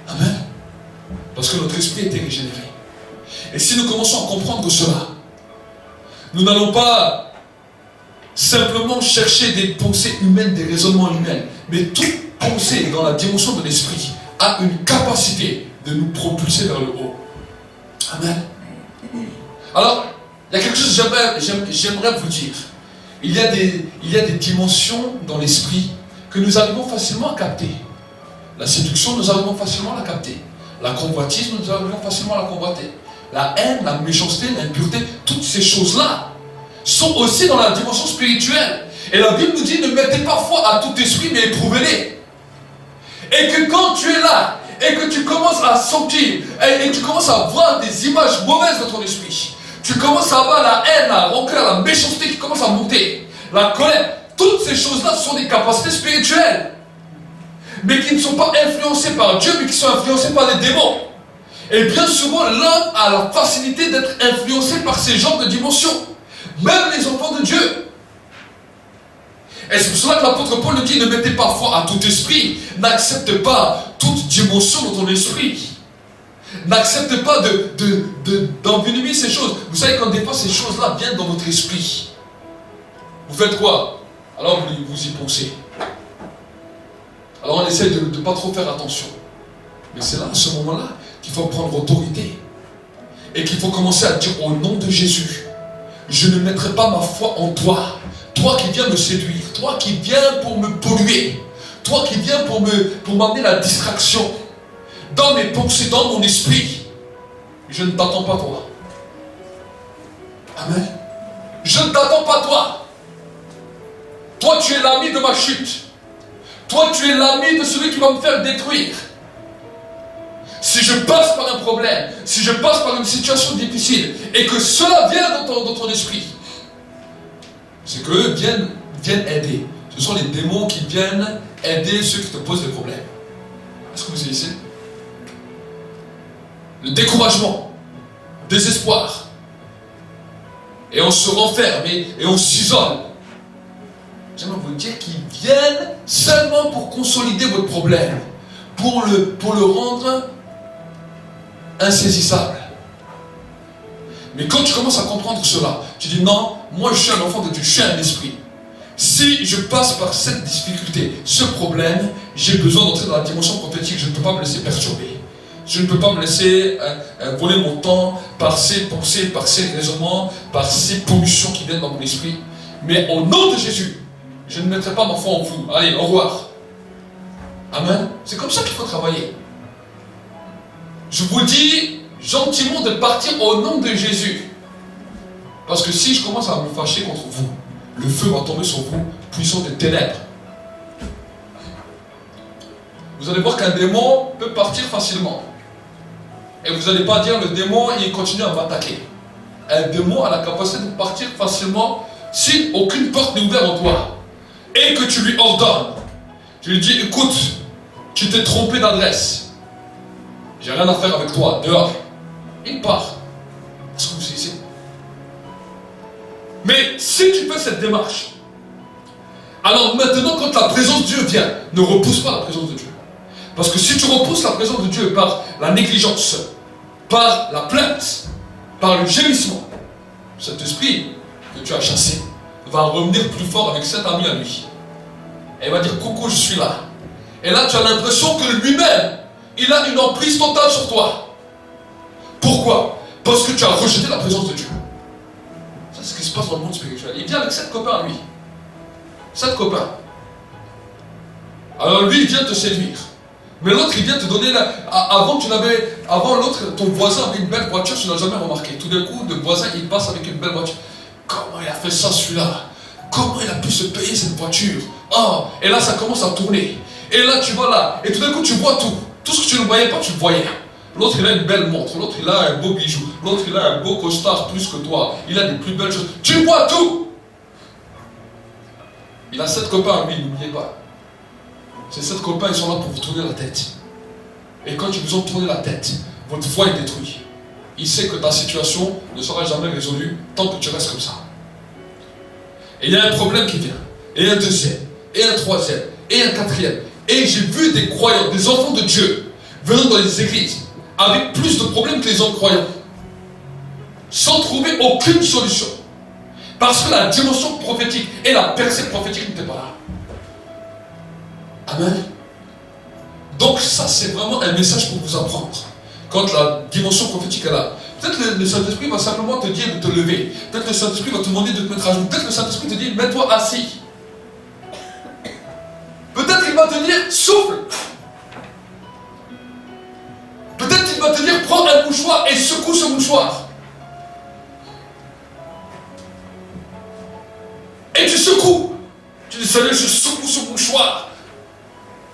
Amen. Parce que notre esprit a été régénéré. Et si nous commençons à comprendre cela, nous n'allons pas simplement chercher des pensées humaines, des raisonnements humains, mais toute pensée dans la dimension de l'esprit a une capacité de nous propulser vers le haut. Amen. Alors, il y a quelque chose que j'aimerais vous dire. Il y a des dimensions dans l'esprit que nous arrivons facilement à capter. La séduction, nous arrivons facilement à la capter. La convoitise, nous arrivons facilement à la convoiter. La haine, la méchanceté, l'impureté, toutes ces choses-là sont aussi dans la dimension spirituelle. Et la Bible nous dit, ne mettez pas foi à tout esprit, mais éprouvez-les. Et que quand tu es là, et que tu commences à sentir, et tu commences à voir des images mauvaises dans ton esprit, tu commences à avoir la haine, la rancœur, la méchanceté qui commence à monter, la colère, toutes ces choses-là sont des capacités spirituelles, mais qui ne sont pas influencées par Dieu, mais qui sont influencées par les démons. Et bien souvent, l'homme a la facilité d'être influencé par ces genres de dimensions, même les enfants de Dieu. Et c'est pour cela que l'apôtre Paul nous dit, ne mettez pas foi à tout esprit, n'accepte pas toute dimension dans ton esprit. N'accepte pas d'envenimer ces choses. Vous savez, quand des fois ces choses-là viennent dans votre esprit, vous faites quoi? Alors vous y pensez. Alors on essaie de ne pas trop faire attention. Mais c'est là, à ce moment-là, qu'il faut prendre autorité. et qu'il faut commencer à dire au nom de Jésus, je ne mettrai pas ma foi en toi. Toi qui viens me séduire, toi qui viens pour me polluer, toi qui viens pour m'amener la distraction dans mes pensées, dans mon esprit. Je ne t'attends pas toi. Amen. Je ne t'attends pas toi. Toi tu es l'ami de ma chute. Toi tu es l'ami de celui qui va me faire détruire. Si je passe par un problème, si je passe par une situation difficile et que cela vient dans ton esprit, c'est qu'eux viennent aider. Ce sont les démons qui viennent aider ceux qui te posent des problèmes. Est-ce que vous ici? Le découragement, le désespoir. Et on se renferme et on s'isole. J'aimerais vous dire qu'ils viennent seulement pour consolider votre problème, pour le rendre insaisissable. Mais quand tu commences à comprendre cela, tu dis non, moi je suis un enfant de Dieu, je suis un esprit. Si je passe par cette difficulté, ce problème, j'ai besoin d'entrer dans la dimension prophétique, je ne peux pas me laisser perturber. Je ne peux pas me laisser voler mon temps par ces pensées, par ces raisonnements, par ces pollutions qui viennent dans mon esprit. Mais au nom de Jésus, je ne mettrai pas ma foi en vous. Allez, au revoir. Amen. C'est comme ça qu'il faut travailler. Je vous dis gentiment de partir au nom de Jésus. Parce que si je commence à me fâcher contre vous, le feu va tomber sur vous, puissant des ténèbres. Vous allez voir qu'un démon peut partir facilement. Et vous n'allez pas dire le démon, il continue à m'attaquer. Un démon a la capacité de partir facilement si aucune porte n'est ouverte en toi. Et que tu lui ordonnes. Tu lui dis, écoute, tu t'es trompé d'adresse. J'ai rien à faire avec toi, dehors. Il part. Est-ce que vous savez? Mais si tu fais cette démarche, alors maintenant quand la présence de Dieu vient, ne repousse pas la présence de Dieu. Parce que si tu repousses la présence de Dieu par la négligence, par la plainte, par le gémissement, cet esprit que tu as chassé va revenir plus fort avec cet ami à lui. Et il va dire, coucou, je suis là. Et là, tu as l'impression que lui-même, il a une emprise totale sur toi. Pourquoi? Parce que tu as rejeté la présence de Dieu. C'est ce qui se passe dans le monde spirituel. Il vient avec 7 copains à lui. 7 copains. Alors lui, il vient te séduire. Mais l'autre, il vient te donner avant l'autre, ton voisin avait une belle voiture, tu ne l'as jamais remarqué. Tout d'un coup, le voisin, il passe avec une belle voiture. Comment il a fait ça, celui-là? Comment il a pu se payer cette voiture? Oh, et là, ça commence à tourner. Et là, tu vas là. Et tout d'un coup, tu vois tout. Tout ce que tu ne voyais pas, tu le voyais. L'autre, il a une belle montre. L'autre, il a un beau bijou. L'autre, il a un beau costard plus que toi. Il a des plus belles choses. Tu vois tout. Il a 7 copains à lui, n'oubliez pas. Ces 7 copains, ils sont là pour vous tourner la tête. Et quand ils vous ont tourné la tête, votre foi est détruite. Il sait que ta situation ne sera jamais résolue tant que tu restes comme ça. Et il y a un problème qui vient. Et un deuxième. Et un troisième. Et un quatrième. Et j'ai vu des croyants, des enfants de Dieu, venant dans les églises, avec plus de problèmes que les autres croyants, sans trouver aucune solution. Parce que la dimension prophétique et la percée prophétique n'étaient pas là. Amen. Donc ça, c'est vraiment un message pour vous apprendre. Quand la dimension prophétique est là, peut-être le Saint-Esprit va simplement te dire de te lever. Peut-être le Saint-Esprit va te demander de te mettre à genoux. Peut-être le Saint-Esprit te dit, mets-toi assis. Peut-être il va te dire, souffle. Peut-être il va te dire, prends un mouchoir et secoue ce mouchoir. Et tu secoues. Tu dis, Seigneur, je secoue ce mouchoir.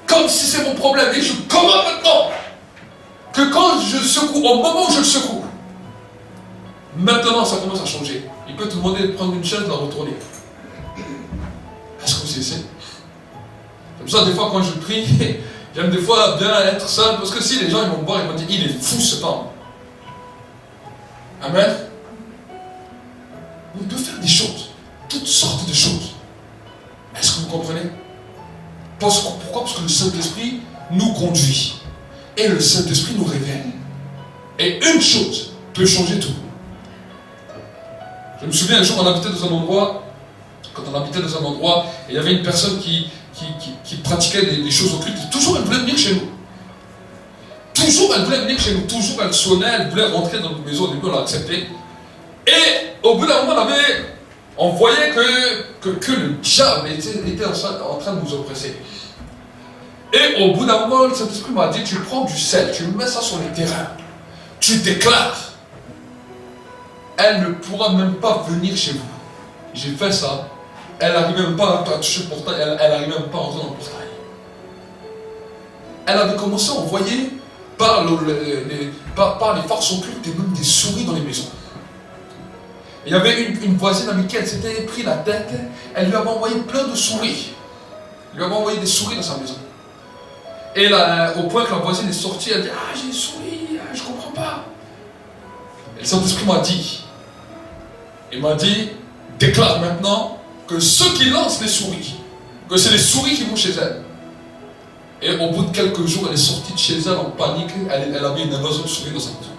Comme si c'est mon problème. Et je commande maintenant que quand je secoue, au moment où je le secoue, maintenant ça commence à changer. Il peut te demander de prendre une chaise et de la retourner. Est-ce que vous essayez? Comme ça, des fois, quand je prie, j'aime des fois bien être seul, parce que si les gens ils vont me voir, ils vont dire, il est fou ce temps. Amen. On peut faire des choses, toutes sortes de choses. Est-ce que vous comprenez? Pourquoi? Parce que le Saint-Esprit nous conduit. Et le Saint-Esprit nous révèle. Et une chose peut changer tout. Je me souviens un jour, on habitait dans un endroit, et il y avait une personne qui pratiquait des choses occultes. Toujours elle voulait venir chez nous. toujours, elle voulait venir chez nous, toujours elle sonnait, elle voulait rentrer dans notre maison, au début on l'a accepté. Et au bout d'un moment, on voyait que le diable était en train de nous oppresser. Et au bout d'un moment, le Saint-Esprit m'a dit, tu prends du sel, tu mets ça sur les terrains, tu déclares. Elle ne pourra même pas venir chez vous. J'ai fait ça. Elle n'arrivait même pas à toucher le portail, elle n'arrivait même pas à entrer dans le portail. Elle avait commencé à envoyer par les forces occultes et même des souris dans les maisons. Il y avait une voisine avec qui elle s'était pris la tête, elle lui avait envoyé plein de souris. Elle lui avait envoyé des souris dans sa maison. Et là, au point que la voisine est sortie, elle dit, ah, j'ai une souris, je ne comprends pas. Et le Saint-Esprit m'a dit, il m'a dit, déclare maintenant que ceux qui lancent les souris, que c'est les souris qui vont chez elle. Et au bout de quelques jours, elle est sortie de chez elle en panique, elle avait une invasion de souris dans sa maison.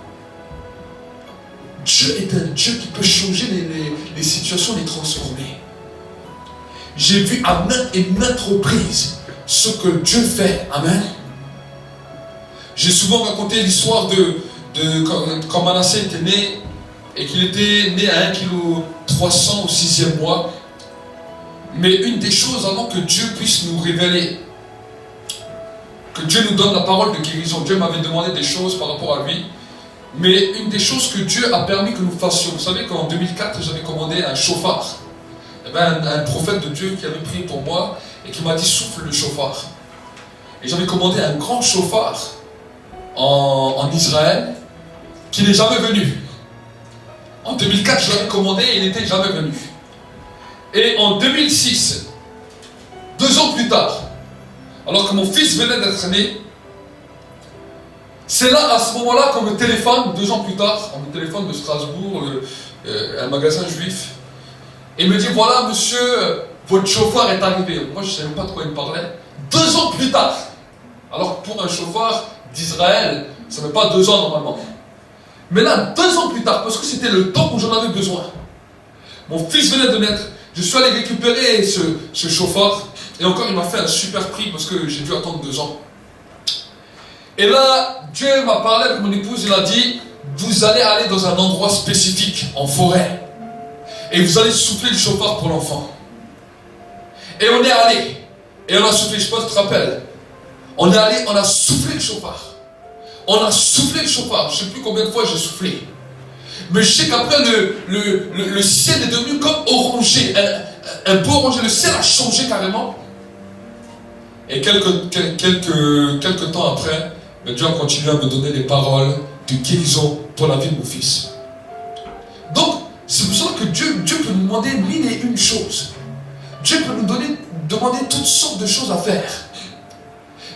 Dieu est un Dieu qui peut changer les situations, les transformer. J'ai vu à maintes reprises ce que Dieu fait. Amen. J'ai souvent raconté l'histoire de quand Manassé était né et qu'il était né à 1,3 kg au 6e mois. Mais une des choses, avant que Dieu puisse nous révéler, que Dieu nous donne la parole de guérison, Dieu m'avait demandé des choses par rapport à lui. Mais une des choses que Dieu a permis que nous fassions, vous savez qu'en 2004, j'avais commandé un chauffard. Il y avait un prophète de Dieu qui avait prié pour moi et qui m'a dit souffle le chauffard. Et j'avais commandé un grand chauffard en Israël qui n'est jamais venu. En 2004, je l'avais commandé et il n'était jamais venu. Et en 2006, 2 ans plus tard, alors que mon fils venait d'être né, c'est là, à ce moment-là, qu'on me téléphone, 2 ans plus tard, on me téléphone de Strasbourg, un magasin juif, et me dit, voilà monsieur, votre chauffeur est arrivé. Moi je ne savais même pas de quoi il me parlait. 2 ans plus tard, alors que pour un chauffeur d'Israël, ça ne met pas 2 ans normalement. Mais là, 2 ans plus tard, parce que c'était le temps où j'en avais besoin. Mon fils venait de naître, je suis allé récupérer ce chauffeur, et encore il m'a fait un super prix parce que j'ai dû attendre 2 ans. Et là, Dieu m'a parlé avec mon épouse, il a dit, vous allez aller dans un endroit spécifique, en forêt, et vous allez souffler le chauffard pour l'enfant. Et on est allé, et on a soufflé, je sais pas si tu te rappelles, on est allé, on a soufflé le chauffard. On a soufflé le chauffard, je ne sais plus combien de fois j'ai soufflé. Mais je sais qu'après, le ciel est devenu comme orangé, un peu orangé, le ciel a changé carrément. Et quelques temps après, Dieu a continué à me donner des paroles de guérison pour la vie de mon fils. Donc, c'est pour ça que Dieu peut nous demander mille et une choses. Dieu peut nous demander toutes sortes de choses à faire.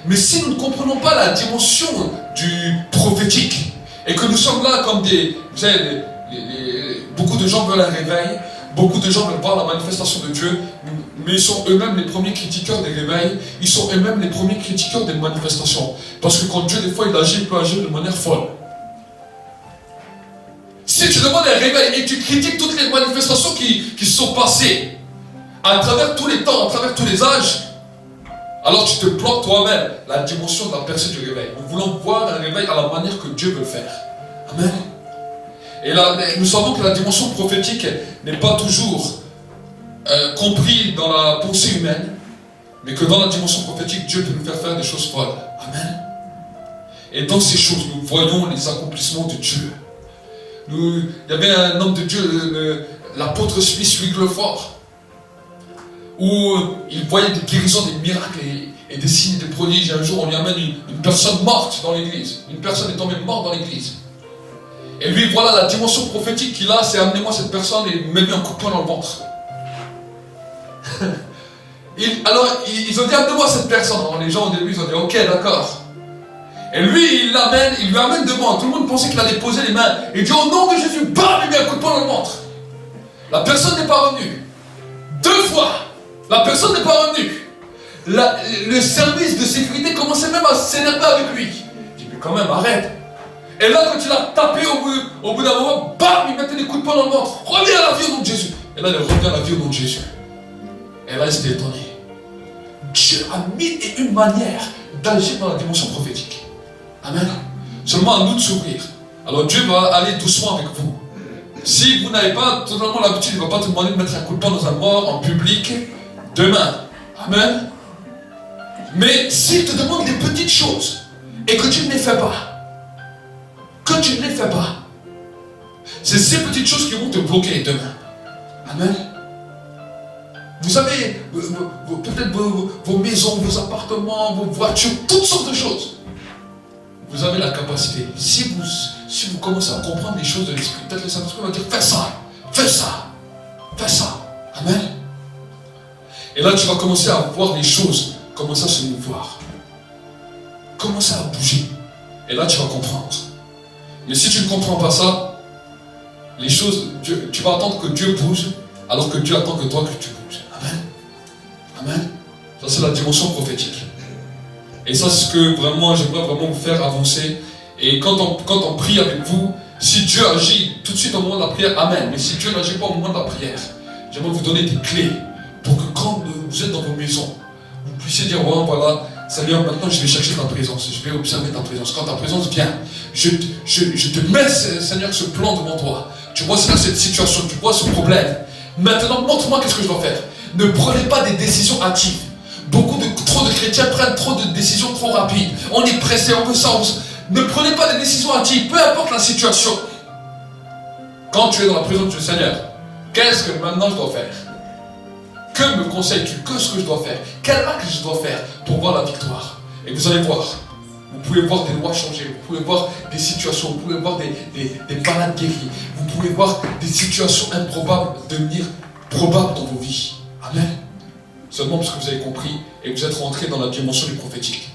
Mais si nous ne comprenons pas la dimension du prophétique, et que nous sommes là comme des... Vous savez, beaucoup de gens veulent un réveil, beaucoup de gens veulent voir la manifestation de Dieu, mais ils sont eux-mêmes les premiers critiqueurs des réveils, ils sont eux-mêmes les premiers critiqueurs des manifestations. Parce que quand Dieu, des fois, il agit, il peut agir de manière folle. Si tu demandes un réveil et tu critiques toutes les manifestations qui sont passées, à travers tous les temps, à travers tous les âges, alors tu te bloques toi-même la dimension de la percée du réveil. Nous voulons voir un réveil à la manière que Dieu veut faire. Amen. Et là, nous savons que la dimension prophétique n'est pas toujours comprise dans la pensée humaine, mais que dans la dimension prophétique, Dieu peut nous faire des choses folles. Amen. Et dans ces choses, nous voyons les accomplissements de Dieu. Il y avait un homme de Dieu, l'apôtre Smith Wigglesworth, où il voyait des guérisons, des miracles et des signes, des prodiges. Et un jour, on lui amène une personne morte dans l'église. Une personne est tombée morte dans l'église. Et lui, voilà la dimension prophétique qu'il a, c'est amenez-moi cette personne et mets-lui un coup de poing dans le ventre. Alors, ils ont dit amenez-moi cette personne. Alors, les gens au début, ils ont dit ok, d'accord. Et lui, il lui amène devant. Tout le monde pensait qu'il allait poser les mains. Et il dit au nom de Jésus, bam, il met un coup de poing dans le ventre. La personne n'est pas revenue. 2 fois. La personne n'est pas revenue. Le service de sécurité commençait même à s'énerver avec lui. Il dit, mais quand même, arrête. Et là, quand il a tapé au bout d'un moment, bam, il mettait des coups de poing dans le ventre. Reviens à la vie au nom de Jésus. Et là, il revient à la vie au nom de Jésus. Et là, il s'était étonné. Dieu a 1001 manières d'agir dans la dimension prophétique. Amen. Seulement à nous de s'ouvrir. Alors Dieu va aller doucement avec vous. Si vous n'avez pas totalement l'habitude, il ne va pas te demander de mettre un coup de poing dans un mort en public demain. Amen. Mais s'il te demande des petites choses et que tu ne les fais pas, c'est ces petites choses qui vont te bloquer demain. Amen. Vous avez peut-être vos maisons, vos appartements, vos voitures, toutes sortes de choses. Vous avez la capacité. Si vous commencez à comprendre les choses de l'Esprit, peut-être le Saint-Esprit va dire fais ça, fais ça, fais ça. Amen. Et là, tu vas commencer à voir les choses commencer à se mouvoir, commencer à bouger. Et là, tu vas comprendre. Mais si tu ne comprends pas ça, les choses, tu vas attendre que Dieu bouge, alors que Dieu attend que toi que tu bouges. Amen. Amen. Ça, c'est la dimension prophétique. Et ça, c'est ce que vraiment, j'aimerais vraiment vous faire avancer. Et quand on prie avec vous, si Dieu agit tout de suite au moment de la prière, Amen. Mais si Dieu n'agit pas au moment de la prière, j'aimerais vous donner des clés pour que quand vous êtes dans vos maisons, vous puissiez dire, oh, voilà, Seigneur, maintenant je vais chercher ta présence, je vais observer ta présence. Quand ta présence vient, je te mets, Seigneur, ce plan devant toi. Tu vois, Seigneur, cette situation, tu vois ce problème. Maintenant, montre-moi qu'est-ce que je dois faire. Ne prenez pas des décisions hâtives. Trop de chrétiens prennent trop de décisions trop rapides. On est pressé, on veut ça, Ne prenez pas des décisions hâtives, peu importe la situation. Quand tu es dans la présence du Seigneur, qu'est-ce que maintenant je dois faire? Que me conseilles-tu? Qu'est-ce que je dois faire? Quel acte je dois faire pour voir la victoire? Et vous allez voir, vous pouvez voir des lois changer, vous pouvez voir des situations, vous pouvez voir des malades guéris, vous pouvez voir des situations improbables devenir probables dans vos vies. Amen. Seulement parce que vous avez compris et vous êtes rentré dans la dimension du prophétique.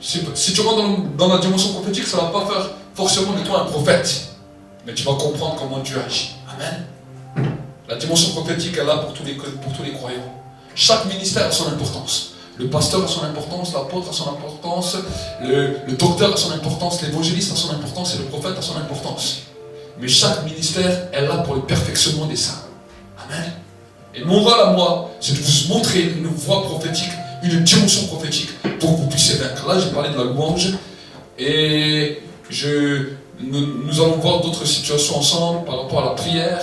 Si tu rentres dans la dimension prophétique, ça ne va pas faire forcément de toi un prophète. Mais tu vas comprendre comment Dieu agit. Amen. La dimension prophétique est là pour tous les croyants. Chaque ministère a son importance. Le pasteur a son importance, l'apôtre a son importance, le docteur a son importance, l'évangéliste a son importance et le prophète a son importance. Mais chaque ministère est là pour le perfectionnement des saints. Amen. Et mon rôle à moi, c'est de vous montrer une voie prophétique, une dimension prophétique pour que vous puissiez vaincre. Là, j'ai parlé de la louange et nous allons voir d'autres situations ensemble par rapport à la prière.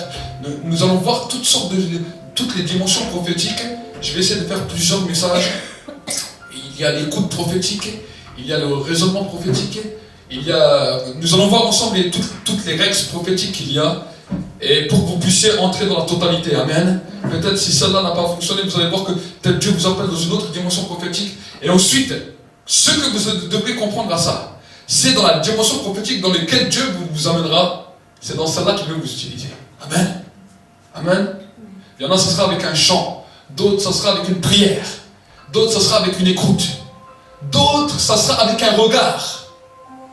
Nous allons voir toutes les dimensions prophétiques. Je vais essayer de faire plusieurs messages. Il y a l'écoute prophétique, il y a le raisonnement prophétique, nous allons voir ensemble toutes les règles prophétiques qu'il y a, et pour que vous puissiez entrer dans la totalité. Amen. Peut-être si celle-là n'a pas fonctionné, vous allez voir que peut-être Dieu vous appelle dans une autre dimension prophétique. Et ensuite, ce que vous devrez comprendre à ça, c'est dans la dimension prophétique dans laquelle Dieu vous amènera, c'est dans celle-là qu'il veut vous utiliser. Amen. Amen. Il y en a, ce sera avec un chant. D'autres, ça sera avec une prière. D'autres, ça sera avec une écoute. D'autres, ça sera avec un regard.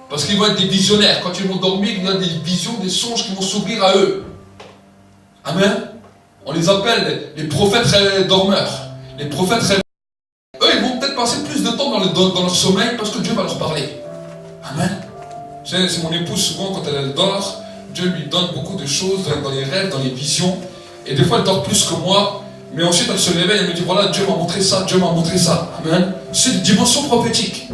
Parce qu'ils vont être des visionnaires. Quand ils vont dormir, il y a des visions, des songes qui vont s'ouvrir à eux. Amen. On les appelle les prophètes dormeurs. Les prophètes rêveurs. Eux, ils vont peut-être passer plus de temps dans leur sommeil parce que Dieu va leur parler. Amen. C'est mon épouse, souvent, quand elle dort, Dieu lui donne beaucoup de choses dans les rêves, dans les visions. Et des fois, elle dort plus que moi. Mais ensuite, elle se réveille et elle me dit, voilà, Dieu m'a montré ça, Dieu m'a montré ça. Amen. C'est une dimension prophétique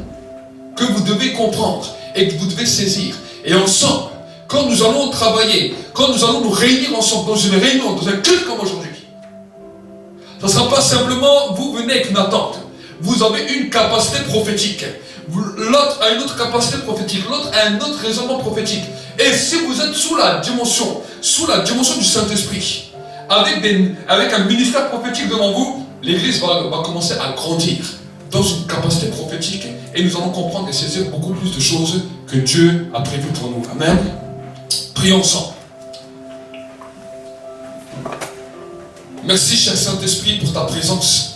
que vous devez comprendre et que vous devez saisir. Et ensemble, quand nous allons travailler, quand nous allons nous réunir ensemble dans une réunion, dans un culte comme aujourd'hui, ça ne sera pas simplement, vous venez avec une attente. Vous avez une capacité prophétique. L'autre a une autre capacité prophétique. L'autre a un autre raisonnement prophétique. Et si vous êtes sous la dimension du Saint-Esprit, avec un ministère prophétique devant vous, l'Église va commencer à grandir dans une capacité prophétique et nous allons comprendre et saisir beaucoup plus de choses que Dieu a prévues pour nous. Amen. Prions ensemble. Merci, cher Saint-Esprit, pour ta présence.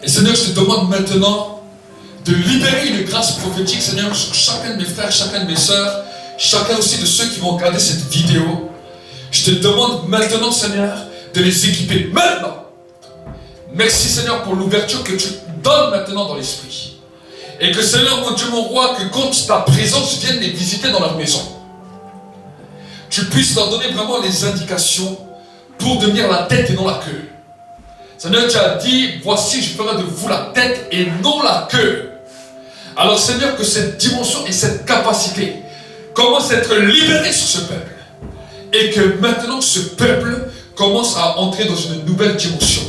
Et Seigneur, je te demande maintenant de libérer une grâce prophétique, Seigneur, sur chacun de mes frères, chacun de mes sœurs, chacun aussi de ceux qui vont regarder cette vidéo. Je te demande maintenant, Seigneur, de les équiper maintenant. Merci, Seigneur, pour l'ouverture que tu donnes maintenant dans l'esprit. Et que, Seigneur, mon Dieu, mon roi, que quand ta présence vienne les visiter dans leur maison, tu puisses leur donner vraiment les indications pour devenir la tête et non la queue. Seigneur, tu as dit, voici, je ferai de vous la tête et non la queue. Alors Seigneur, que cette dimension et cette capacité commencent à être libérées sur ce peuple. Et que maintenant ce peuple commence à entrer dans une nouvelle dimension.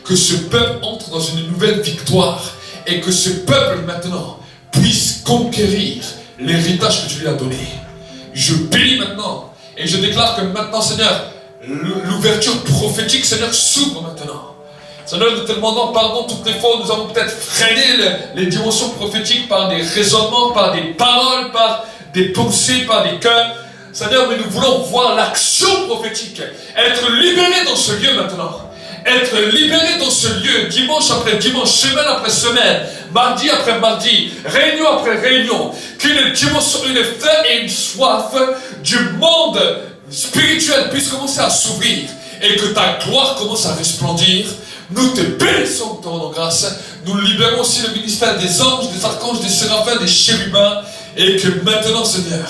Que ce peuple entre dans une nouvelle victoire. Et que ce peuple maintenant puisse conquérir l'héritage que tu lui as donné. Je bénis maintenant. Et je déclare que maintenant, Seigneur, l'ouverture prophétique, Seigneur, s'ouvre maintenant. Seigneur, nous te demandons pardon toutes les fois où nous avons peut-être freiné les dimensions prophétiques par des raisonnements, par des paroles, par des pensées, par des cœurs. Seigneur, mais nous voulons voir l'action prophétique être libérée dans ce lieu maintenant. Être libérée dans ce lieu, dimanche après dimanche, semaine après semaine, mardi après mardi, réunion après réunion. Qu'une dimension, une faim et une soif du monde spirituel puisse commencer à s'ouvrir et que ta gloire commence à resplendir. Nous te bénissons, nous te rendons grâce. Nous libérons aussi le ministère des anges, des archanges, des séraphins, des chérubins. Et que maintenant, Seigneur,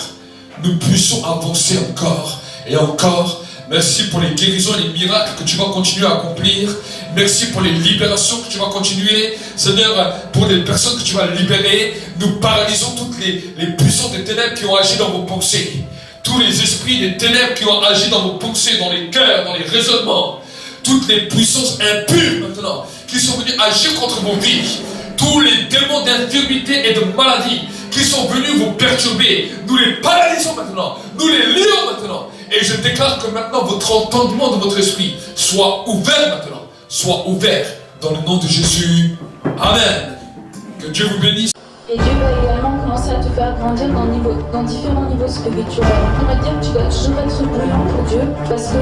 nous puissions avancer encore et encore. Merci pour les guérisons et les miracles que tu vas continuer à accomplir. Merci pour les libérations que tu vas continuer. Seigneur, pour les personnes que tu vas libérer, nous paralysons toutes les puissances des ténèbres qui ont agi dans vos pensées. Tous les esprits des ténèbres qui ont agi dans vos pensées, dans les cœurs, dans les raisonnements. Toutes les puissances impures maintenant qui sont venues agir contre vos vies. Tous les démons d'infirmité et de maladie qui sont venus vous perturber. Nous les paralysons maintenant. Nous les lions maintenant. Et je déclare que maintenant votre entendement de votre esprit soit ouvert maintenant. Soit ouvert dans le nom de Jésus. Amen. Que Dieu vous bénisse. Et Dieu va également commencer à te faire grandir dans différents niveaux spirituels. On va dire que tu dois toujours être bouillant pour Dieu, parce que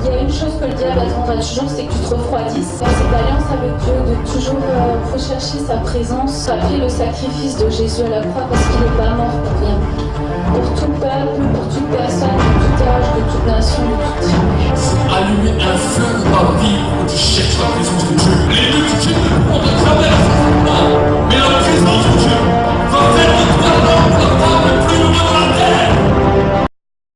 il y a une chose que le diable attendra toujours, c'est que tu te refroidisses. Dans cette alliance avec Dieu, de toujours rechercher sa présence, rappeler le sacrifice de Jésus à la croix, parce qu'il n'est pas mort pour rien. Pour tout peuple, pour toute personne, de tout âge, de toute nation, de toute tribu.